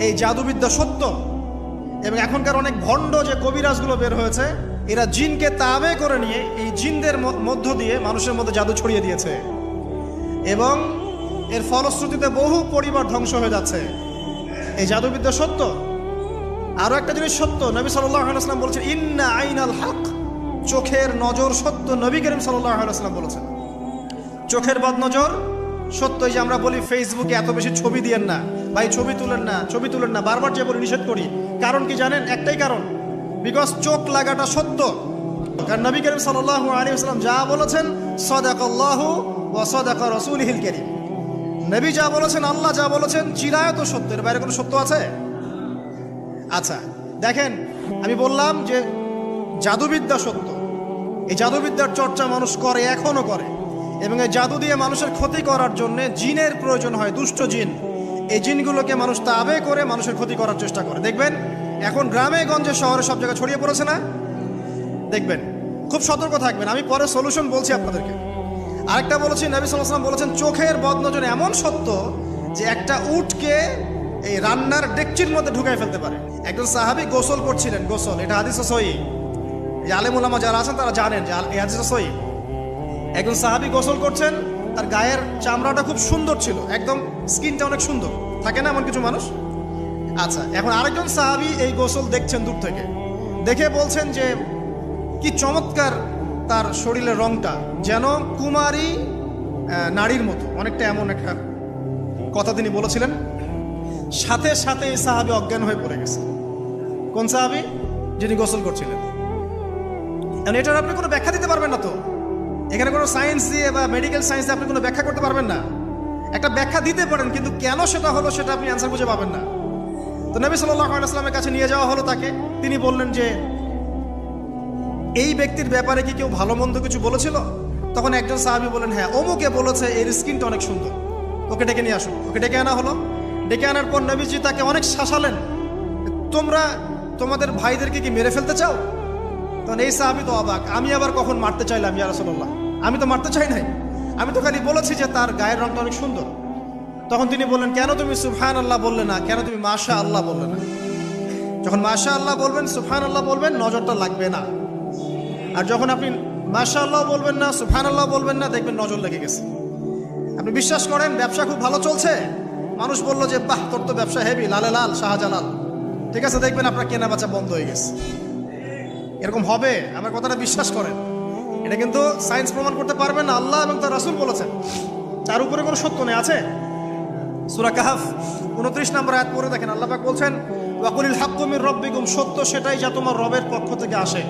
এই জাদুবিদ্যা সত্য। এবং এখনকার অনেক ভণ্ড যে কবিরাজগুলো বের হয়েছে, এরা জিনকে তাবে করে নিয়ে এই জিনদের মধ্য দিয়ে মানুষের মধ্যে জাদু ছড়িয়ে দিয়েছে, এবং এর ফলশ্রুতিতে বহু পরিবার ধ্বংস হয়ে যাচ্ছে। এই জাদুবিদ্যা সত্য। আরো একটা জিনিস সত্য, নবী সাল্লাল্লাহু আলাইহি ওয়াসাল্লাম বলেছেন ইন্না আইনাল হক, চোখের নজর সত্য। নবী করিম সাল্লাল্লাহু আলাইহি ওয়াসাল্লাম বলেছেন চোখের বদনজর সত্য। এই যে আমরা বলি ফেসবুকে এত বেশি ছবি দিয়েন না ভাই, ছবি তুলেন না, বারবার যে বলি নিষেধ করি, কারণ কি জানেন? একটাই কারণ, বিকজ চোখ লাগাটা সত্য। কারণ নবী করিম সাল্লাল্লাহু আলাইহি ওয়াসাল্লাম যা বলেছেন সাদাকাল্লাহু ওয়া সাদাকা রাসূলুহুল কারীম, নবী যা বলেছেন, আল্লাহ যা বলেছেন চিরায়ত সত্য, এর বাইরে কোনো সত্য আছে? আচ্ছা দেখেন, আমি বললাম যে জাদুবিদ্যা সত্য। এই জাদুবিদ্যার চর্চা মানুষ করে, এখনো করে, এবং এই জাদু দিয়ে মানুষের ক্ষতি করার জন্য জিনের প্রয়োজন হয়, দুষ্ট জিন। এই জিনগুলোকে মানুষ তাবে করে মানুষের ক্ষতি করার চেষ্টা করে। দেখবেন এখন গ্রামে গঞ্জে শহরে সব জায়গায় ছড়িয়ে পড়েছে না? দেখবেন, খুব সতর্ক থাকবেন। আমি পরে সলিউশন বলছি আপনাদেরকে। আরেকটা বলেছি, নবী সাল্লাল্লাহু আলাইহি ওয়াসাল্লাম বলেছেন চোখের বদনজর এমন সত্য যে একটা উটকে এই রান্নার ডেকচির মধ্যে ঢুকাই ফেলতে পারে। একজন সাহাবী গোসল করছিলেন, গোসল, এটা হাদিসে সহিহ, এই আলেম উলামা যারা আছেন তারা জানেন যে এই হাদিসে সহিহ। একজন সাহাবী গোসল করছেন, তার গায়ের চামড়াটা খুব সুন্দর ছিল, একদম স্কিনটা অনেক সুন্দর থাকে না এমন কিছু মানুষ? আচ্ছা, এখন আরেকজন সাহাবী এই গোসল দেখছেন দূর থেকে, দেখে বলছেন যে কি চমৎকার তার শরীরের রংটা, যেন কুমারী নারীর মতো, অনেকটা এমন একটা কথা তিনি বলেছিলেন। সাথে সাথে এই সাহাবী অজ্ঞান হয়ে পড়ে গেছে। কোন সাহাবী? যিনি গোসল করছিলেন। এটার আপনি কোনো ব্যাখ্যা দিতে পারবেন না। তো এখানে কোনো সায়েন্স দিয়ে বা মেডিকেল সায়েন্স দিয়ে আপনি কোনো ব্যাখ্যা করতে পারবেন না। একটা ব্যাখ্যা দিতে পারেন, কিন্তু কেন সেটা হলো সেটা আপনি অ্যান্সার খুঁজে পাবেন না। তো নবী সাল্লাল্লাহু আলাইহি ওয়াসাল্লামের কাছে নিয়ে যাওয়া হলো তাকে। তিনি বললেন যে এই ব্যক্তির ব্যাপারে কি কেউ ভালো মন্দ কিছু বলেছিল? তখন একজন সাহাবী বলেন, হ্যাঁ, অমুকে বলেছে এর স্কিনটা অনেক সুন্দর, ওকে ডেকে নিয়ে আসুন। ওকে ডেকে আনা হলো। ডেকে আনার পর নবীজি তাকে অনেক শাসালেন, তোমরা তোমাদের ভাইদেরকে কি মেরে ফেলতে চাও? তখন এই সাহাবী তো অবাক, আমি আবার কখন মারতে চাইলাম ইয়া রাসূলুল্লাহ? আমি তো মারতে চাই নাই, আমি তো খালি বলেছি যে তার গায়ের রংটা অনেক সুন্দর। তখন তিনি বললেন, কেন তুমি সুবহানাল্লাহ বললে না? কেন তুমি মাশাআল্লাহ বললে না? যখন মাশাআল্লাহ বলবেন, সুবহানাল্লাহ বলবেন, নজরটা লাগবে না। আর যখন আপনি মাশাআল্লাহ বলবেন না, সুবহানাল্লাহ বলবেন না, দেখবেন নজর লেগে গেছে। আপনি বিশ্বাস করেন ব্যবসা খুব ভালো চলছে, মানুষ বলল যে বাহ, তোর তো ব্যবসা হেভি, লালে লাল শাহজালাল, ঠিক আছে, দেখবেন আপনার কেনা বেচা বন্ধ হয়ে গেছে। এরকম হবে, আমার কথাটা বিশ্বাস করেন। এটা কিন্তু সায়েন্স প্রমাণ করতে পারবেন না, আল্লাহ এবং তার রাসূল বলেছেন, তার উপরে কোনো সত্য নেই। আছে সূরা কাহফ 29 নম্বর আয়াত পড়ে দেখেন, আল্লাহ পাক বলছেন, ওয়াকুলিল হাক্কু মির রাব্বিকুম, সত্য সেটাই যা তোমার রবের পক্ষ থেকে আসে।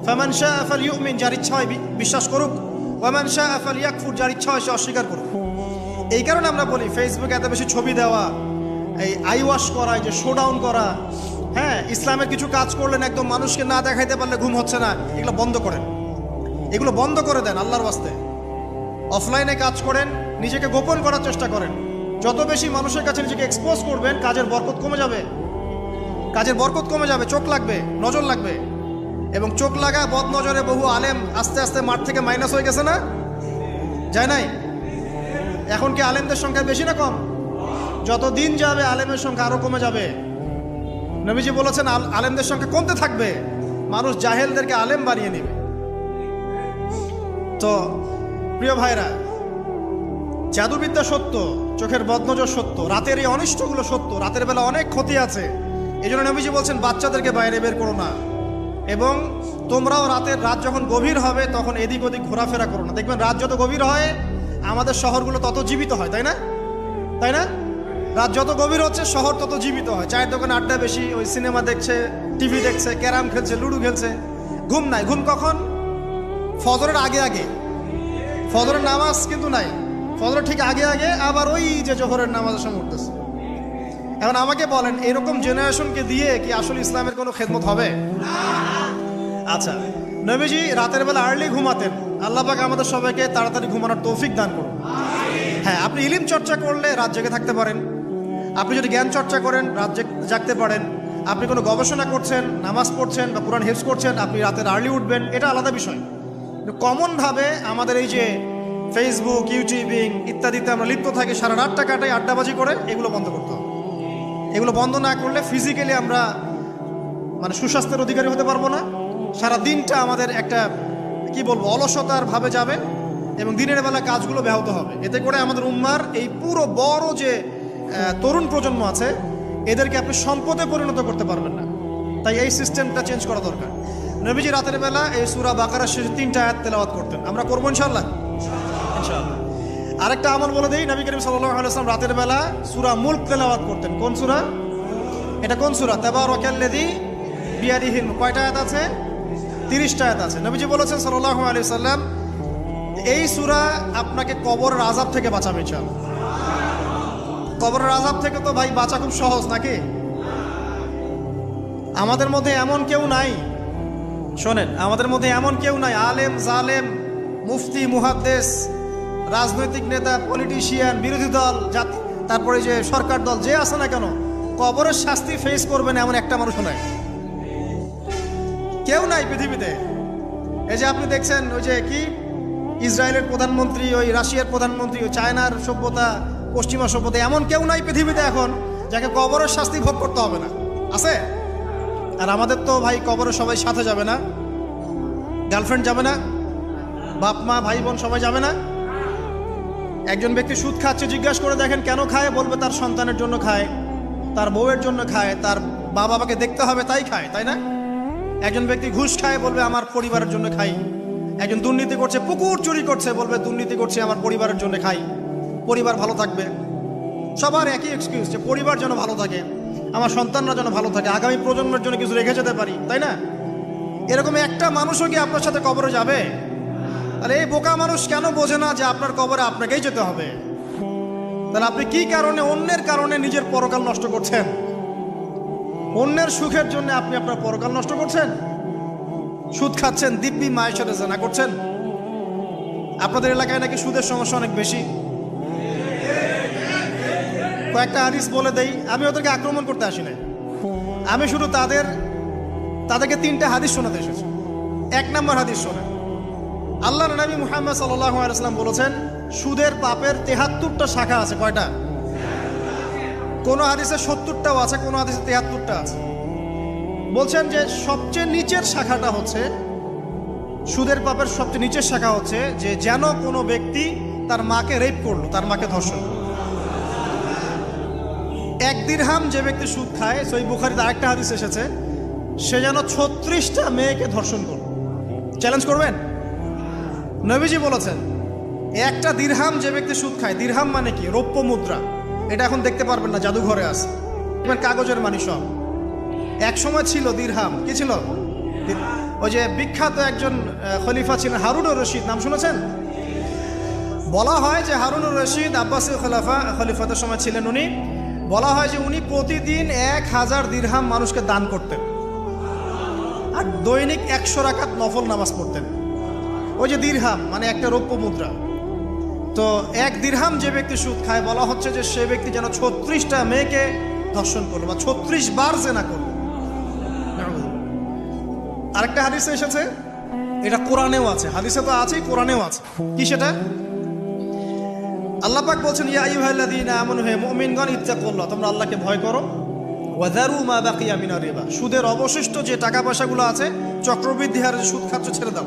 ফামান শাআ ফালইউমিন, যার ইচ্ছা হয় বিশ্বাস করুক, ওয়ামান শাআ ফালইয়াকফুর, যার ইচ্ছা হয় সে অস্বীকার করুক। এই কারণে আমরা বলি ফেসবুকে এত বেশি ছবি দেওয়া, এই আই ওয়াশ করা, এই যে শোডাউন করা, হ্যাঁ, ইসলামের কিছু কাজ করলেন একদম মানুষকে না দেখাইতে পারলে ঘুম হচ্ছে না, এগুলো বন্ধ করেন, এগুলো বন্ধ করে দেন আল্লাহর ওয়াস্তে। অফলাইনে কাজ করেন, নিজেকে গোপন করার চেষ্টা করেন। যত বেশি মানুষের কাছে নিজেকে এক্সপোজ করবেন, কাজের বরকত কমে যাবে, কাজের বরকত কমে যাবে, চোখ লাগবে, নজর লাগবে। এবং চোখ লাগা বদ নজরে বহু আলেম আস্তে আস্তে মাঠ থেকে মাইনাস হয়ে গেছে না? যায় নাই? এখন কি আলেমদের সংখ্যা বেশি না কম? যত দিন যাবে আলেমের সংখ্যা আরো কমে যাবে। নবীজি বলেছেন আলেমদের সংখ্যা কমতে থাকবে, মানুষ জাহেলদেরকে আলেম বানিয়ে নেবে। তো প্রিয় ভাইরা, জাদুবিদ্যা সত্য, চোখের বদনজর সত্য, রাতের এই অনিষ্টগুলো সত্য, রাতের বেলা অনেক ক্ষতি আছে। এই জন্য নবীজি বলছেন বাচ্চাদেরকে বাইরে বের করো না, এবং তোমরাও রাত যখন গভীর হবে তখন এদিক ওদিক ঘোরাফেরা করো না। দেখবেন রাত যত গভীর হয় আমাদের শহরগুলো তত জীবিত হয়, তাই না? তাই না? রাত যত গভীর হচ্ছে শহর তত জীবিত হয়। চায়ের দোকানে আড্ডা বেশি, ওই সিনেমা দেখছে, টিভি দেখছে, ক্যারাম খেলছে, লুডো খেলছে। ঘুম নাই। ঘুম কখন? ফজরের আগে আগে। ফজরের নামাজ কিন্তু নাই, ফজরের ঠিক আগে আগে, আবার ওই যে জোহরের নামাজের সময় উঠতেছে। এখন আমাকে বলেন, এরকম জেনারেশনকে দিয়ে কি আসলে ইসলামের কোনো খেদমত হবে? আচ্ছা, নবীজি রাতের বেলা আর্লি ঘুমাতেন। আল্লাহ পাক আমাদের সবাইকে তাড়াতাড়ি ঘুমানোর তৌফিক দান করুন। হ্যাঁ, আপনি ইলম চর্চা করলে রাত জেগে থাকতে পারেন। আপনি যদি জ্ঞান চর্চা করেন রাত জাগতে পারেন। আপনি কোনো গবেষণা করছেন, নামাজ পড়ছেন বা কোরআন হিফজ করছেন, আপনি রাতের আর্লি উঠবেন, এটা আলাদা বিষয়। কমনভাবে আমাদের এই যে ফেসবুক, ইউটিউবিং ইত্যাদিতে আমরা লিপ্ত থাকি, সারা রাতটা কাটাই আড্ডাবাজি করে, এগুলো বন্ধ করতে হবে। এগুলো বন্ধ না করলে ফিজিক্যালি আমরা মানে সুস্বাস্থ্যের অধিকারী হতে পারবো না। সারা দিনটা আমাদের একটা কি বলবো অলসতার ভাবে যাবে, এবং দিনের বেলা কাজগুলো ব্যাহত হবে। এতে করে আমাদের উম্মার এই পুরো বড় যে তরুণ প্রজন্ম আছে, এদেরকে আপনি সম্পদে পরিণত করতে পারবেন না। তাই এই সিস্টেমটা চেঞ্জ করা দরকার। নবীজি রাতের বেলা এই সূরা বাকারার শেষ 3টা আয়াত তেলাওয়াত করতেন। আমরা করবো ইনশাআল্লাহ। ইনশাআল্লাহ। আরেকটা আমল বলে দিই, নবী করিম সাল্লাল্লাহু আলাইহি ওয়াসাল্লাম রাতের বেলা সূরা মুলক তেলাওয়াত করতেন। কোন সূরা? এটা কোন সূরা? তাবারাকাল্লাযী বিয়াদিহিল মুলক। কয়টা আয়াত আছে? 30টা আয়াত আছে। নবীজি বলেছেন সাল্লাল্লাহু আলাইহি ওয়াসাল্লাম, এই সূরা আপনাকে কবরের আযাব থেকে বাঁচাবে ইনশাআল্লাহ। কবরের আযাব থেকে তো ভাই বাঁচা খুব সহজ নাকি? আমাদের মধ্যে এমন কেউ নাই, শোনেন, আমাদের মধ্যে এমন কেউ নাই, আলেম জালেম, মুফতি মুহাদ্দিস, রাজনৈতিক নেতা, পলিটিশিয়ান, বিরোধী দল, জাতি, তারপরে যে সরকার দল, যে আছে না কেন, কবরের শাস্তি ফেস করবেন এমন একটা মানুষ নাই, কেউ নাই পৃথিবীতে। এই যে আপনি দেখছেন ওই যে কি ইসরায়েলের প্রধানমন্ত্রী, ওই রাশিয়ার প্রধানমন্ত্রী, ওই চায়নার সভ্যতা, পশ্চিমা সভ্যতা, এমন কেউ নাই পৃথিবীতে এখন যাকে কবরের শাস্তি ভোগ করতে হবে না। আছে? আর আমাদের তো ভাই কবরে সবাই সাথে যাবে না, গার্লফ্রেন্ড যাবে না, বাপ মা ভাই বোন সবাই যাবে না। একজন ব্যক্তি সুদ খাচ্ছে, জিজ্ঞাসা করে দেখেন কেন খায়, বলবে তার সন্তানের জন্য খায়, তার বউয়ের জন্য খায়, তার মা বাবাকে দেখতে হবে তাই খায়, তাই না? একজন ব্যক্তি ঘুষ খায়, বলবে আমার পরিবারের জন্য খাই। একজন দুর্নীতি করছে, পুকুর চুরি করছে, বলবে দুর্নীতি করছে আমার পরিবারের জন্য খাই, পরিবার ভালো থাকবে। সবার একই এক্সকিউজ যে পরিবার যেন ভালো থাকে। আমার সন্তানরা যেন ভালো থাকে, আগামী প্রজন্মের জন্য কিছু রেখে যেতে পারি, তাই না? এরকম একটা মানুষও কি আপনার সাথে কবরে যাবে? তাহলে এই বোকা মানুষ কেন বোঝে না যে আপনার কবরে আপনাকেই যেতে হবে? তাহলে আপনি কি কারণে, অন্যের কারণে নিজের পরকাল নষ্ট করছেন? অন্যের সুখের জন্য আপনি আপনার পরকাল নষ্ট করছেন। সুদ খাচ্ছেন, দিব্যি মায়ের সাথে জেনা করছেন। আপনাদের এলাকায় নাকি সুদের সমস্যা অনেক বেশি। কয়েকটা হাদিস বলে দেই, আমি ওদেরকে আক্রমণ করতে আসি না, আমি শুধু তাদেরকে 3টা হাদিস শোনাতে এসেছি। 1 নম্বর হাদিস শোনেন। আল্লাহর নবী মুহাম্মদ সাল্লাল্লাহু আলাইহি ওয়াসাল্লাম বলেছেন, সুদের পাপের 73টা শাখা আছে। কয়টা? কোন হাদিসে 70টাও আছে, কোন হাদিসে 73টা আছে। বলছেন যে সবচেয়ে নিচের শাখাটা হচ্ছে, সুদের পাপের সবচেয়ে নিচের শাখা হচ্ছে যে যেন কোনো ব্যক্তি তার মাকে রেপ করলো, তার মাকে ধর্ষণ করলো। 1 দিরহাম যে ব্যক্তি সুদ খায়, সহিহ বুখারীতে আরেকটা হাদিস এসেছে, সে যেন 36টা মেয়েকে ধর্ষণ করলো। চ্যালেঞ্জ করবেন? নবীজি বলেছেন, 1টা দিরহাম যে ব্যক্তি সুদ খায়, দিরহাম মানে কি? রৌপ্য মুদ্রা। এটা এখন দেখতে পারবেন না, জাদুঘরে আছে, কাগজের মানি সব। এক সময় ছিল দিরহাম। কি ছিল? ওই যে বিখ্যাত একজন খলিফা ছিলেন হারুনুর রশিদ, নাম শুনেছেন? বলা হয় যে হারুনুর রশিদ আব্বাসী খলিফাতের সময় ছিলেন উনি। বলা হয় যে উনি প্রতিদিন 1000 দিরহাম মানুষকে দান করতেন, আর দৈনিক 100 রাকাত নফল নামাজ পড়তেন। ওই যে দিরহাম মানে একটা রৌপ্য মুদ্রা। তো 1 দিরহাম যে ব্যক্তি সুদ খায়, বলা হচ্ছে যে সে ব্যক্তি যেন 36টা মেয়েকে ধর্ষণ করলো বা 36 বার জেনা করলো। আরেকটা হাদিসে এসেছে, এটা কোরআনেও আছে, হাদিসে তো আছেই, কোরআনেও আছে। কি সেটা? আল্লাহ পাক বলছেন, ইয়া আইয়ুহাল্লাযীনা আমানু, হে মুমিনগণ, ইত্তাকুল্লাহ, তোমরা আল্লাহকে ভয় করো। ওয়া যারু মা বাকিয়া মিনার রিবা, সুদের অবশিষ্ট যে টাকা পয়সাগুলো আছে, চক্রবৃদ্ধি হারে যে সুদ খাচ্ছ, ছেড়ে দাও,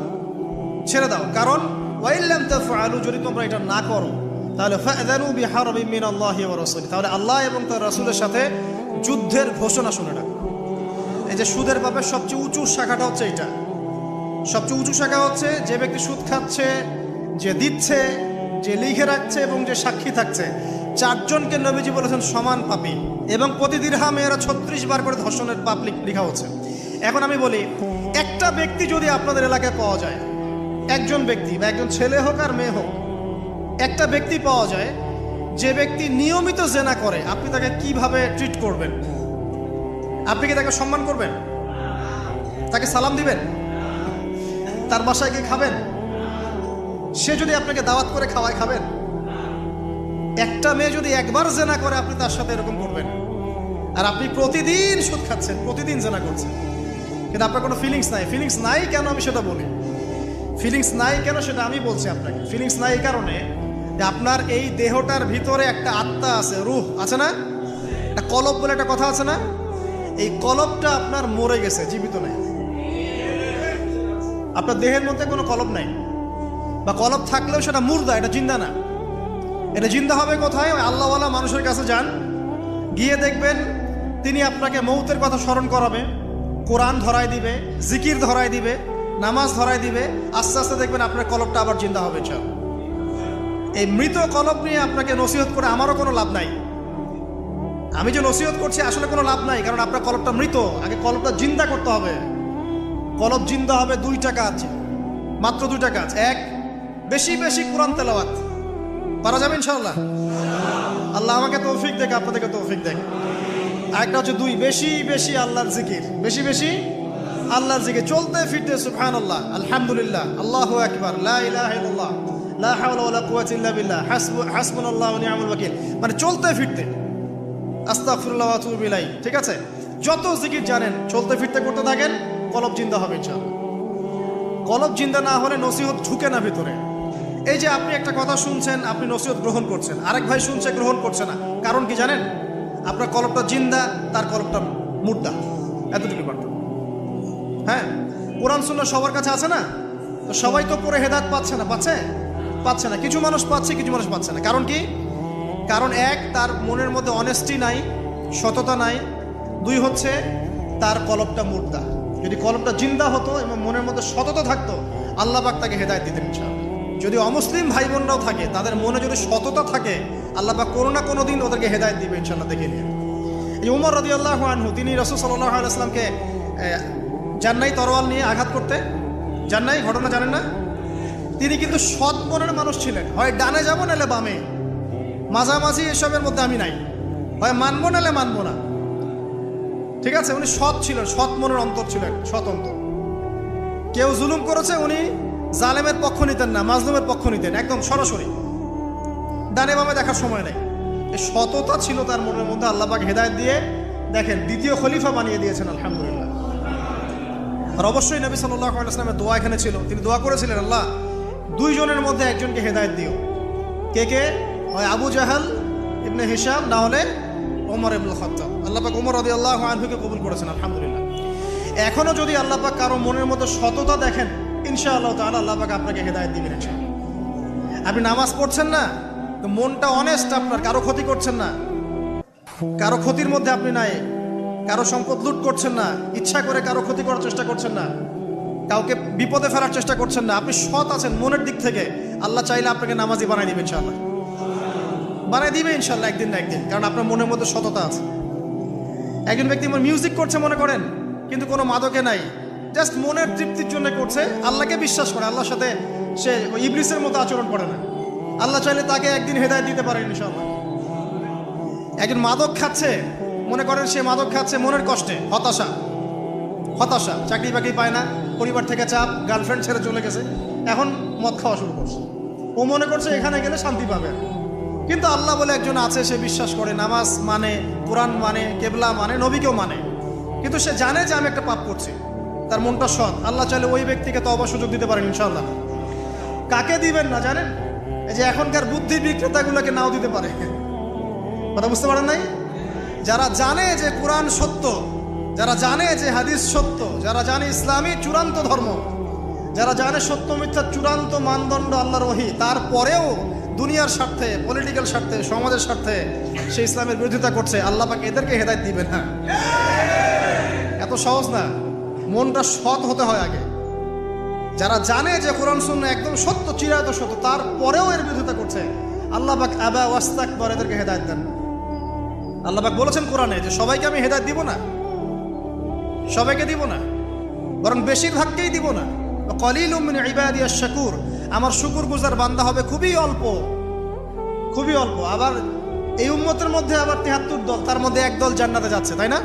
ছেড়ে দাও। কারণ ওয়া ইল্লাম তাফআলু, যদি তোমরা এটা না করো, তাহলে ফাযানু বিহারবিন মিনাল্লাহি ওয়া রাসূলিহি, তাহলে আল্লাহ এবং তার রাসূলের সাথে যুদ্ধের ঘোষণা শুনে রাখো। এই যে সুদের পাপের সবচেয়ে উঁচু শাখাটা হচ্ছে এটা। সবচেয়ে উঁচু শাখা হচ্ছে যে ব্যক্তি সুদ খাচ্ছে, যে দিচ্ছে, যে লিখে রাখছে এবং যে সাক্ষী থাকছে, 4 জনকে নবীজি বলেছেন সমান পাপী, এবং প্রতি দিরহামে এরা 36 বার করে ধর্ষণের পাপ লেখা হচ্ছে। এখন আমি বলি, একটা ব্যক্তি যদি আপনাদের এলাকায় পাওয়া যায়, একজন ব্যক্তি বা একজন ছেলে হোক আর মেয়ে হোক, একটা ব্যক্তি পাওয়া যায় যে ব্যক্তি নিয়মিত জেনা করে, আপনি তাকে কিভাবে ট্রিট করবেন? আপনি কি তাকে সম্মান করবেন? তাকে সালাম দিবেন? তার বাসায় গিয়ে খাবেন? সে যদি আপনাকে দাওয়াত করে খাওয়ায়, খাবেন? একটা মেয়ে যদি একবার জেনা করে, আপনি তার সাথে এরকম করবেন? আর আপনি প্রতিদিন সুদ খাচ্ছেন, প্রতিদিন জেনা করছেন, কিন্তু আপনার কোনো ফিলিংস নাই। ফিলিংস নাই কেন আমি সেটা বলি। ফিলিংস নাই কেন সেটা আমি বলছি আপনাকে। ফিলিংস নাই এই কারণে যে আপনার এই দেহটার ভিতরে একটা আত্মা আছে, রূহ আছে না? একটা কলব বলে একটা কথা আছে না? এই কলবটা আপনার মরে গেছে, জীবিত নাই। আপনার দেহের মধ্যে কোনো কলব নাই, বা কলব থাকলেও সেটা মুর্দা, এটা জিন্দা না। এটা জিন্দা হবে কোথায়? ওই আল্লাহওয়ালা মানুষের কাছে যান, গিয়ে দেখবেন তিনি আপনাকে মৌতের কথা স্মরণ করাবে, কোরআন ধরায় দিবে, জিকির ধরায় দিবে, নামাজ ধরায় দিবে। আস্তে আস্তে দেখবেন আপনার কলবটা আবার জিন্দা হবে। এই মৃত কলব নিয়ে আপনাকে নসিহত করে আমারও কোনো লাভ নাই। আমি যে নসিহত করছি আসলে কোনো লাভ নাই, কারণ আপনার কলবটা মৃত। আগে কলবটা জিন্দা করতে হবে। কলব জিন্দা হবে 2টা কাজ, মাত্র 2টা কাজ। 1, বেশি বেশি কোরআন তেলাওয়াত। পারা যাবে ইনশাআল্লাহ? আল্লাহ আমাকে তৌফিক দেখ, আপনাদেরকে তৌফিক দেখ। আরেকটা হচ্ছে 2, বেশি বেশি আল্লাহর জিকির। বেশি বেশি আল্লাহর জিকির, চলতে ফিরতে সুবহানাল্লাহ, আলহামদুলিল্লাহ, আল্লাহু আকবার, লা ইলাহা ইল্লাল্লাহ, লা হাওলা ওয়ালা কুওয়াতা ইল্লা বিল্লাহ, হাসবুনাল্লাহু ওয়া নি'মাল ওয়াকিল। মানে চলতে ফিরতে, আস্তাগফিরুল্লাহ ওয়া আতুবু ইলাইহি। ঠিক আছে? যত জিকির জানেন চলতে ফিরতে করতে থাকেন, কলব জিন্দা হবে ইনশাআল্লাহ। কলব জিন্দা না হলে নসিহত ঢুকে না ভিতরে। এই যে আপনি একটা কথা শুনছেন, আপনি নসিহত গ্রহণ করছেন, আরেক ভাই শুনছে, গ্রহণ করছে না। কারণ কি জানেন? আপনার কলবটা জিন্দা, তার কলবটা মুর্দা। এতটুকু পারত। হ্যাঁ, কোরআন সুন্নাহ সবার কাছে আছে না? তো সবাই তো পড়ে হেদায়েত পাচ্ছে না। পাচ্ছে না। কিছু মানুষ পাচ্ছে, কিছু মানুষ পাচ্ছে না। কারণ কি? কারণ 1, তার মনের মধ্যে অনেস্টি নাই, সততা নাই। 2 হচ্ছে তার কলবটা মুর্দা। যদি কলবটা জিন্দা হতো এবং মনের মধ্যে সততা থাকতো, আল্লাহ পাক তাকে হেদায়েত দিতেন ইনশাআল্লাহ। যদি অমুসলিম ভাই বোনরাও থাকে, তাদের মনে যদি সততা থাকে, আল্লাহ পাক কোনো না কোনো দিন ওদেরকে হেদায়েত দিবে ইনশাআল্লাহ। দেখে নিয়ে এই উমর রাদিয়াল্লাহু আনহু তিনি রাসূল সাল্লাল্লাহু আলাইহি ওয়াসাল্লামকে জান্নাই তরোয়াল নিয়ে আঘাত করতে জান্নাই, ঘটনা জানেন না? তিনি কিন্তু সৎ মনের মানুষ ছিলেন, হয় ডানে যাবো নাহলে বামে, মাঝামাঝি এসবের মধ্যে আমি নাই, হয় মানবো নাহলে মানবো না। ঠিক আছে, উনি সৎ ছিলেন, সৎ মনের অন্তর ছিলেন, সৎ অন্তর। কেউ জুলুম করেছে উনি জালেমের পক্ষ নিতেন না, মাজলুমের পক্ষ নিতেন, একদম সরাসরি, ডানে বামে দেখার সময় নেই। এই সততা ছিল তার মনের মধ্যে। আল্লাহ পাক হেদায়েত দিয়ে দেখেন দ্বিতীয় খলিফা বানিয়ে দিয়েছেন, আলহামদুলিল্লাহ। আর অবশ্যই নবী সাল্লাল্লাহু আলাইহি ওয়াসাল্লামের দোয়া এখানে ছিল, তিনি দোয়া করেছিলেন, আল্লাহ দুইজনের মধ্যে একজনকে হেদায়েত দিও। কে কে? হয় আবু জাহাল ইবনে হিশাম, না হলে ওমর ইবনুল খাত্তাব। আল্লাহ পাক ওমর রাদিয়াল্লাহু আনহুকে কবুল করেছেন, আলহামদুলিল্লাহ। এখনো যদি আল্লাহ পাক কারো মনের মধ্যে সততা দেখেন, ইনশাআল্লাহ তাআলা আল্লাহ পাক আপনাকে হেদায়েত দিবেন ইনশাআল্লাহ। আপনি নামাজ পড়ছেন না, তো মনটা অনেস্ট আপনার, কারো ক্ষতি করছেন না, কারো ক্ষতির মধ্যে আপনি নাই, কারো সম্পদ লুট করছেন না, ইচ্ছা করে কারো ক্ষতি করার চেষ্টা করছেন না, কাউকে বিপদে ফেলার চেষ্টা করছেন না, আপনি সৎ আছেন মনের দিক থেকে, আল্লাহ চাইলে আপনাকে নামাজি বানাই দিবে ইনশাআল্লাহ, বানাই দিবে ইনশাআল্লাহ একদিন না একদিন, কারণ আপনার মনের মধ্যে সততা আছে। একজন ব্যক্তি মিউজিক করছে মনে করেন, কিন্তু কোনো মাদকে নাই, জাস্ট মনের তৃপ্তির জন্য করছে, আল্লাহকে বিশ্বাস করে, আল্লাহর সাথে সে ইবলিসের মতো আচরণ করে না, আল্লাহ চাইলে তাকে একদিন হেদায়েত দিতে পারেন ইনশাআল্লাহ। একজন মাদক খাচ্ছে, মনে করেন সে মাদক খাচ্ছে মনের কষ্টে, হতাশা, চাকরি বাকরি পায় না, পরিবার থেকে চাপ, গার্লফ্রেন্ড ছেড়ে চলে গেছে, এখন মদ খাওয়া শুরু করছে। ও মনে করছে এখানে গেলে শান্তি পাবে, কিন্তু আল্লাহ বলে একজন আছে, সে বিশ্বাস করে, নামাজ মানে, কোরআন মানে, কেবলা মানে, নবীকেও মানে, কিন্তু সে জানে যে আমি একটা পাপ করছি, তার মনটা সৎ। আল্লাহ চাইলে ওই ব্যক্তিকে তো অবশ্য সুযোগ দিতে পারেন ইনশাআল্লাহ। কাকে দিবেন না জানেন? এই যে এখনকার বুদ্ধি বিক্রেতাগুলোকে নাও দিতে পারে। কথা বুঝতে পারেন নাই? যারা জানে যে কোরআন সত্য, যারা জানে যে হাদিস সত্য, যারা জানে ইসলামী চূড়ান্ত ধর্ম, যারা জানে সত্য মিথ্যা চূড়ান্ত মানদণ্ড আল্লাহর ওহী, তারপরেও দুনিয়ার স্বার্থে, পলিটিক্যাল স্বার্থে, সমাজের স্বার্থে সে ইসলামের বিরোধিতা করছে, আল্লাহ পাক এদেরকে হেদায়েত দিবে না। এত সহজ না, মনটা সৎ হতে হয় আগে। যারা জানে যে কোরআন সুন্নাহ একদম সত্য, চিরায়ত সত্য, তারপরেও এর বিরোধিতা করছে, আল্লাহ পাক আবা ওয়াস্তাকবার, এদেরকে হেদায়েত দেন। আল্লাহ পাক বলেছেন কোরআনে যে সবাইকে আমি হেদায়েত দিব না, সবাইকে দিব না, বরং বেশিরভাগকেই দিব না। কলিলুম মিন ইবাদিয়াশ শাকুর, আমার শুকরগুজার বান্দা হবে খুবই অল্প, খুবই অল্প। আবার এই উম্মতের মধ্যে আবার ৭৩ দল, তার মধ্যে এক দল জান্নাতে যাচ্ছে, তাই না?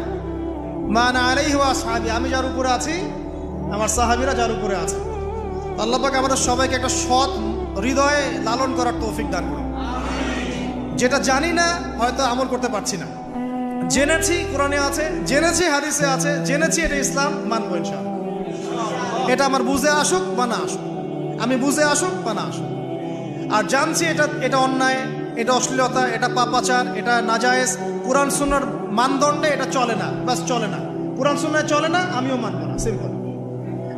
মা আনা আলাইহি ওয়া আসহাবি, আমি যার উপরে আছি, আমার সাহাবীরা যার উপরে আছে। আল্লাহ পাক আমাদের সবাইকে একটা সৎ হৃদয়ে লালন করার তৌফিক দান করুন। যেটা জানি না হয়তো আমল করতে পারছি না, জেনেছি কোরআনে আছে, জেনেছি হাদিসে আছে, জেনেছি এটা ইসলাম, মানবো ইনশাআল্লাহ। এটা আমার বুঝে আসুক বা না আসুক, আমি বুঝে আসুক বা না আসুক। আর জানছি এটা অন্যায়, এটা অশ্লীলতা, এটা পাপাচার, এটা নাজায়েজ, কোরআন সুন্নাহর মানদণ্ডে এটা চলে না, বাস চলে না, কোরআন সুন্নাহ চলে না, আমিও মানবো না, সিম্পল।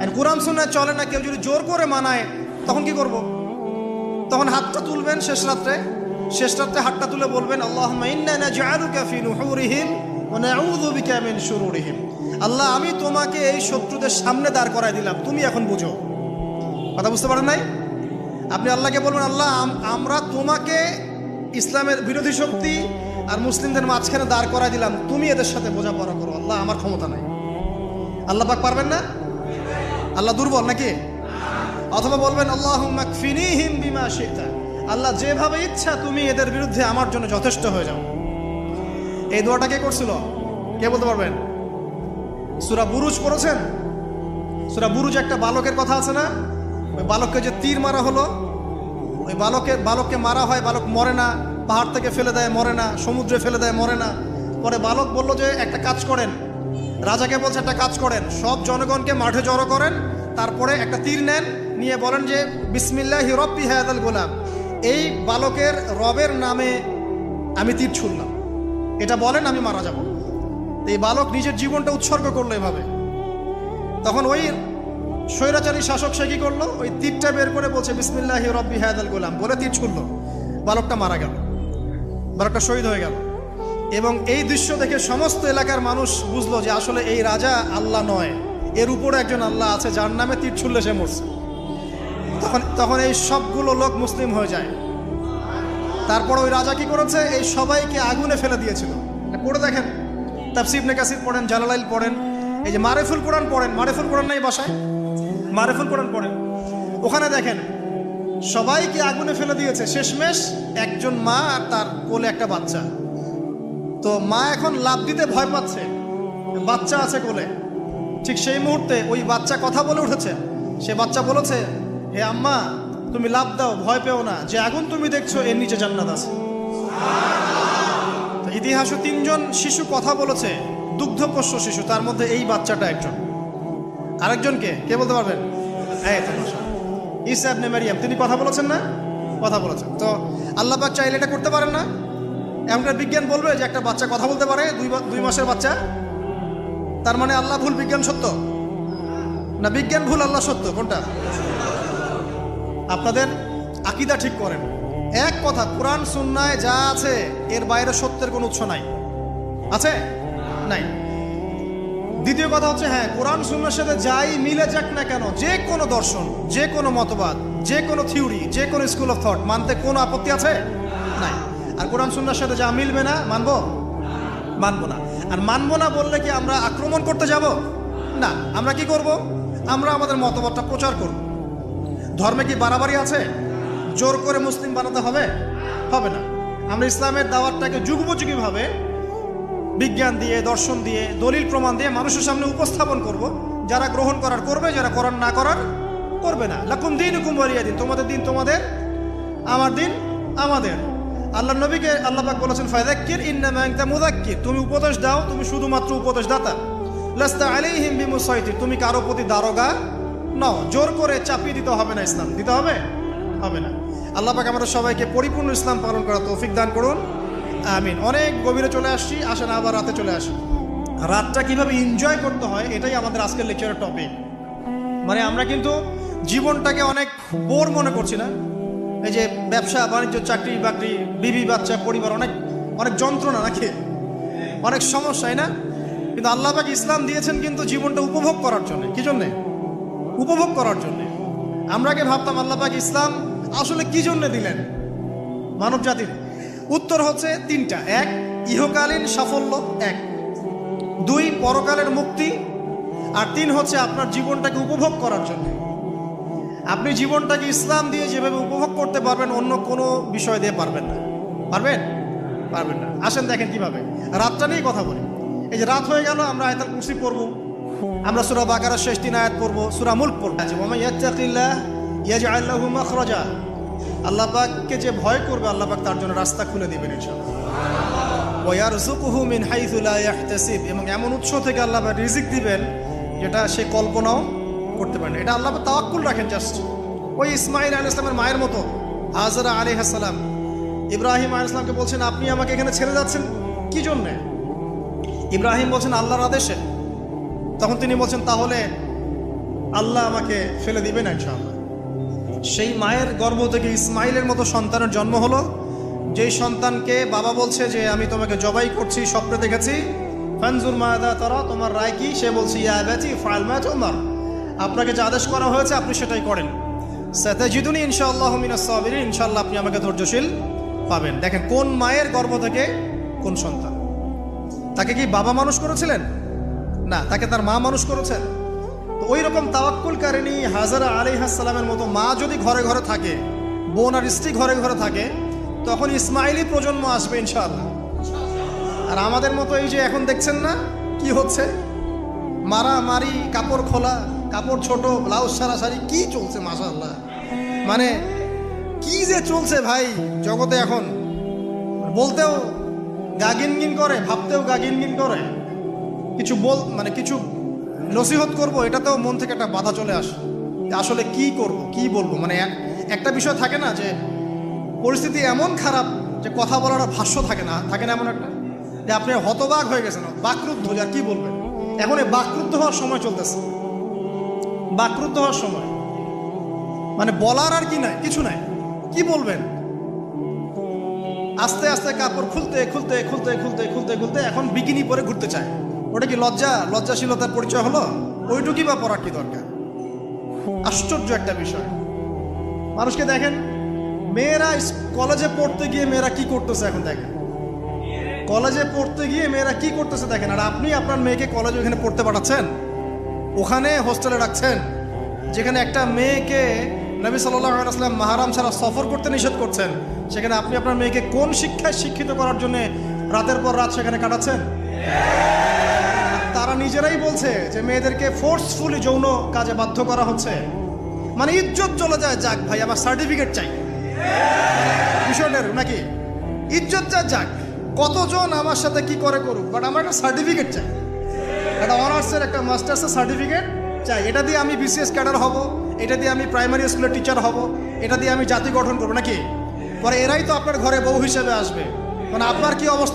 আর কোরআন সুন্নাহ চলে না, কেউ যদি জোর করে মানায়, তখন কি করব? তখন হাতটা তুলবেন শেষ রাত্রে হাতটা তুলে বলবেন, আল্লাহুম্মা ইন্না নাজআলুকা ফি নুহুরিহিম ওয়া নাউযু বিকা মিন শুরুরিহিম। আল্লাহ, আমি তোমাকে এই শত্রুদের সামনে দাঁড় করায় দিলাম, তুমি এখন বুঝো। কথা বুঝতে পারেন নাই? আপনি আল্লাহকে বলবেন, আল্লাহ আমরা তোমাকে ইসলামের বিরোধী শক্তি আর মুসলিমদের মাঝখানে দাঁড় করায় দিলাম, তুমি এদের সাথে বোঝাপড়া করো। আল্লাহ, আমার ক্ষমতা নাই। আল্লাহ পাক পারবেন না? আল্লাহ দুর্বল নাকি? অথবা বলবেন, আল্লাহুম্মা কফিনিহিম বিমা শি'তা, আল্লাহ যেভাবে ইচ্ছা তুমি এদের বিরুদ্ধে আমার জন্য যথেষ্ট হয়ে যাও। এই দোয়াটা কে করছিল? কে বলতে পারবেন? সূরা বুরুজ পড়েছেন? সূরা বুরুজ একটা বালকের কথা আছে না? ওই বালককে যে তীর মারা হলো, ওই বালককে মারা হয়, বালক মরে না, পাহাড় থেকে ফেলে দেয়, মরে না, সমুদ্রে ফেলে দেয়, মরে না। পরে বালক বলল যে একটা কাজ করেন, রাজাকে বলছে একটা কাজ করেন, সব জনগণকে মাঠে জড়ো করেন, তারপরে একটা তীর নেন, নিয়ে বলেন যে বিসমিল্লাহি রব্বি হাযাল গোলাম, এই বালকের রবের নামে আমি তীর ছুড়লাম, এটা বলেন, আমি মারা যাব। এই বালক নিজের জীবনটা উৎসর্গ করলো এভাবে। তখন ওই স্বৈরাচারী শাসক সে কি করলো? ওই তীরটা বের করে বলছে বিসমিল্লাহি রব্বি হাযাল গোলাম, বলে তীর ছুড়লো, বালকটা মারা গেল, বালকটা শহীদ হয়ে গেল। এবং এই দৃশ্য দেখে সমস্ত এলাকার মানুষ বুঝলো যে আসলে এই রাজা আল্লাহ নয়, এর উপরে একজন আল্লাহ আছে, যার নামে তীর ছুড়লে সে মরছে। তখন এই সবগুলো লোক মুসলিম হয়ে যায়। তারপর ওই রাজা কি করেছে? এই সবাইকে আগুনে ফেলে দিয়েছিল। পড়ে দেখেন তাফসীর ইবনে কাসির পড়েন, জালালাইল পড়েন, এই যে মারিফুল কোরআন পড়েন। মারিফুল কোরআন নাই বাসায়? মারিফুল কোরআন পড়েন। ওখানে দেখেন সবাইকে আগুনে ফেলে দিয়েছে, শেষমেশ একজন মা আর তার কোলে একটা বাচ্চা। তো মা এখন লাফ দিতে ভয় পাচ্ছে, বাচ্চা আছে কোলে। ঠিক সেই মুহূর্তে ওই বাচ্চা কথা বলে উঠেছে। সে বাচ্চা বলেছে, হে আম্মা, তুমি লাফ দাও, ভয় পেও না, যে আগুন তুমি দেখছো এর নিচে জান্নাত আছে। ইতিহাসে 3 জন শিশু কথা বলেছে, দুগ্ধপোষ্য শিশু, তার মধ্যে এই বাচ্চাটা একজন। আরেকজনকে কে বলতে পারবেন? ঈসা ইবনে মারইয়াম, তিনি কথা বলেছেন না? কথা বলেছেন। তো আল্লাহ পাক চাইলে এটা করতে পারেন না? এমনটা বিজ্ঞান বলবে যে একটা বাচ্চা কথা বলতে পারে, 2 মাসের বাচ্চা? তার মানে আল্লাহ ভুল, বিজ্ঞান সত্য? না বিজ্ঞান ভুল, আল্লাহ সত্য? কোনটা? আপনাদের আকীদা ঠিক করেন। এক কথা, কোরআন সুন্নায় যা আছে এর বাইরে সত্যের কোনো উৎস নাই। আছে? নাই। দ্বিতীয় কথা হচ্ছে, হ্যাঁ, কোরআন সুন্নার সাথে যাই মিলে যাক না কেন, যে কোনো দর্শন, যে কোনো মতবাদ, যে কোনো থিওরি, যে কোনো স্কুল অফ থট মানতে কোনো আপত্তি আছে? নাই। আর কোরআন সুন্নার সাথে যা মিলবে না মানবো? মানবো না। আর মানবো না বললে কি আমরা আক্রমণ করতে যাব? না। আমরা কি করব? আমরা আমাদের মতবাদটা প্রচার করব। ধর্মে কি বাড়াবাড়ি আছে? জোর করে মুসলিম বানাতে হবে? হবে না। আমরা ইসলামের দাওয়াতটাকে যুগোপযোগীভাবে বিজ্ঞান দিয়ে, দর্শন দিয়ে, দলিল প্রমাণ দিয়ে মানুষের সামনে উপস্থাপন করব। যারা গ্রহণ করার করবে, যারা করার না করার করবে না। লাকুম দীনুকুম ওয়ালিয়া দিন, তোমাদের দিন তোমাদের, আমার দিন আমাদের। আল্লাহ নবীকে আল্লাহ পাক বলেছেন, ফাযাক্কির ইন্নামা আনতা মুযাক্কির, তুমি উপদেশ দাও, তুমি শুধুমাত্র উপদেশদাতা। লাস্তা আলাইহিম বিমুসাইতির, তুমি কারো প্রতি দারোগা নও। জোর করে চাপিয়ে দিতে হবে না, ইসলাম দিতে হবে? হবে না। আল্লাহ পাক আমাদের সবাইকে পরিপূর্ণ ইসলাম পালন করার তৌফিক দান করুন, আমিন। অনেক গভীরে চলে আসছি, আসেন আবার রাতে চলে আসি। রাতটা কিভাবে এনজয় করতে হয় এটাই আমাদের আজকের লেকচারের টপিক। মানে আমরা কিন্তু জীবনটাকে অনেক বোর মনে করছি না? এই যে ব্যবসা বাণিজ্য, চাকরি বাকরি, বিবি বাচ্চা, পরিবার, অনেক অনেক যন্ত্রণা নাকি, অনেক সমস্যাই না? কিন্তু আল্লাহ পাক ইসলাম দিয়েছেন কিন্তু জীবনটা উপভোগ করার জন্য। কি জন্যে? উপভোগ করার জন্যে। আমরা আগে ভাবতাম আল্লাহ পাক ইসলাম আসলে কি জন্য দিলেন মানব জাতির? উত্তর হচ্ছে 3টা। 1, ইহকালীন সাফল্য, 1। 2, পরকালের মুক্তি। আর 3 হচ্ছে আপনার জীবনটাকে উপভোগ করার জন্য। আপনি জীবনটাকে ইসলাম দিয়ে যেভাবে উপভোগ করতে পারবেন, অন্য কোনো বিষয় দিয়ে পারবেন না। পারবেন? পারবেন না। আসেন দেখেন কিভাবে। রাতটা নিয়েই কথা বলি। এই যে রাত হয়ে গেল, আমরা আয়াতুল কুরসি পড়ব, আমরা সূরা বাকারার শেষ 3 আয়াত পড়ব, সূরা মুলক পড়ব। ওয়া মান ইয়াত্তাকিল্লাহ ইয়াজআল লাহু মাখরাজা, আল্লাহ পাককে যে ভয় করবে আল্লাহ পাক তার জন্য রাস্তা খুলে দিবেন ইনশাআল্লাহ। ওয়া ইয়ারযুকুহু মিন হাইথু লা ইয়াহতাসিব, এবং এমন উৎস থেকে আল্লাহ পাক রিজিক দিবেন যেটা সে কল্পনাও করতে পারে না। এটা আল্লাহ পাক তাওয়াক্কুল রাখেন। জাস্ট ওই ইসমাঈল আলাইহিস সালামের মায়ের মতো হাজরা আলাইহিস সালাম ইব্রাহিম আলাইহিস সালামকে বলছেন, আপনি আমাকে এখানে ছেড়ে যাচ্ছেন কি জন্য? ইব্রাহিম বলছেন, আল্লাহর আদেশে। তখন তিনি বলছেন, তাহলে আল্লাহ আমাকে ফেলে দিবেন ইনশাআল্লাহ। সেই মায়ের গর্ভ থেকে ইসমাইলের মতো সন্তানের জন্ম হলো, যেই সন্তানকে বাবা বলছে যে আমি তোমাকে জবাই করছি, স্বপ্নে দেখেছি, ফানজুর মাযা তারা, তোমার রায় কি? সে বলছে, ইয়া আবাতি ফাআল মা তুমার, আপনাকে যে আদেশ করা হয়েছে আপনি সেটাই করেন। সাতাজিদুনি ইনশাআল্লাহু মিনাস সাবিরিন, ইনশাআল্লাহ আপনি আমাকে ধৈর্যশীল পাবেন। দেখেন কোন মায়ের গর্ভ থেকে কোন সন্তান। তাকে কি বাবা মানুষ করেছিলেন? না, তাকে তার মা মানুষ করেছেন। তো ওই রকম তাওয়াক্কুলকারিনী হাজরা আলাইহিস সালামের মতো মা যদি ঘরে ঘরে থাকে, বোন আর স্ত্রী ঘরে ঘরে থাকে, তখন ইসমাইলি প্রজন্ম আসবে ইনশাআল্লাহ। আর আমাদের মতো এই যে এখন দেখছেন না কি হচ্ছে, মারামারি, কাপড় খোলা, কাপড় ছোট, ব্লাউজ সারাসারি, কি চলছে মাশাআল্লাহ। মানে কি যে চলছে ভাই জগতে এখন, বলতেও গা গিনগিন করে, ভাবতেও গা গিনগিন করে। কিছু মানে কিছু নসিহত করব, এটাতেও মন থেকে একটা বাধা চলে আসে, আসলে কি করব, কি বলবো। মানে একটা বিষয় থাকে না যে পরিস্থিতি এমন খারাপ যে কথা বলার ভাষ্য থাকে না এমন একটা, যে আপনি হতবাক হয়ে গেছেন, বাকরুদ্ধ, আর কি বলবেন। এখন এই বাকরুদ্ধ হওয়ার সময় চলতেছে, বাকরুদ্ধ হওয়ার সময়। মানে বলার আর কি নাই, কিছু নাই, কি বলবেন। আস্তে আস্তে কাপড় খুলতে খুলতে খুলতে খুলতে খুলতে খুলতে এখন বিকিনি পরে ঘুরতে চায়। ওটা কি লজ্জাশীলতার পরিচয় হলো? ওইটুকুই বা পড়ার কি দরকার? আশ্চর্য একটা বিষয়। মানুষকে দেখেন, মেয়েরা কলেজে পড়তে গিয়ে মেয়েরা কি করতেছে এখন দেখেন। কলেজে পড়তে গিয়ে মেয়েরা কি করতেছে দেখেন, আর আপনি আপনার মেয়েকে কলেজে ওখানে পড়তে পাঠাচ্ছেন, ওখানে হোস্টেলে রাখছেন, যেখানে একটা মেয়েকে নবী সাল্লাল্লাহু আলাইহি ওয়াসাল্লাম মাহরাম ছাড়া সফর করতে নিষেধ করছেন, সেখানে আপনি আপনার মেয়েকে কোন শিক্ষায় শিক্ষিত করার জন্য রাতের পর রাত সেখানে কাটাচ্ছেন? তারা নিজেরাই বলছে যে মেয়েদেরকে ফোর্সফুলি যৌন কাজে বাধ্য করা হচ্ছে। মানে ইজ্জত চলে যায়, যাক ভাই আমার সার্টিফিকেট চাই, বিষয়টার নাকি ইজ্জত যাক, কতজন আমার সাথে কি করে করুক, বাট আমার একটা সার্টিফিকেট চাই, একটা অনার্সের একটা মাস্টার্সের সার্টিফিকেট চাই। এটা দিয়ে আমি বিসিএস ক্যাডার হব, এটা দিয়ে আমি প্রাইমারি স্কুলের টিচার হব, এটা দিয়ে আমি জাতি গঠন করবো নাকি? পরে এরাই তো আপনার ঘরে বউ হিসেবে আসবে। মানে আপনার কি অবস্থা?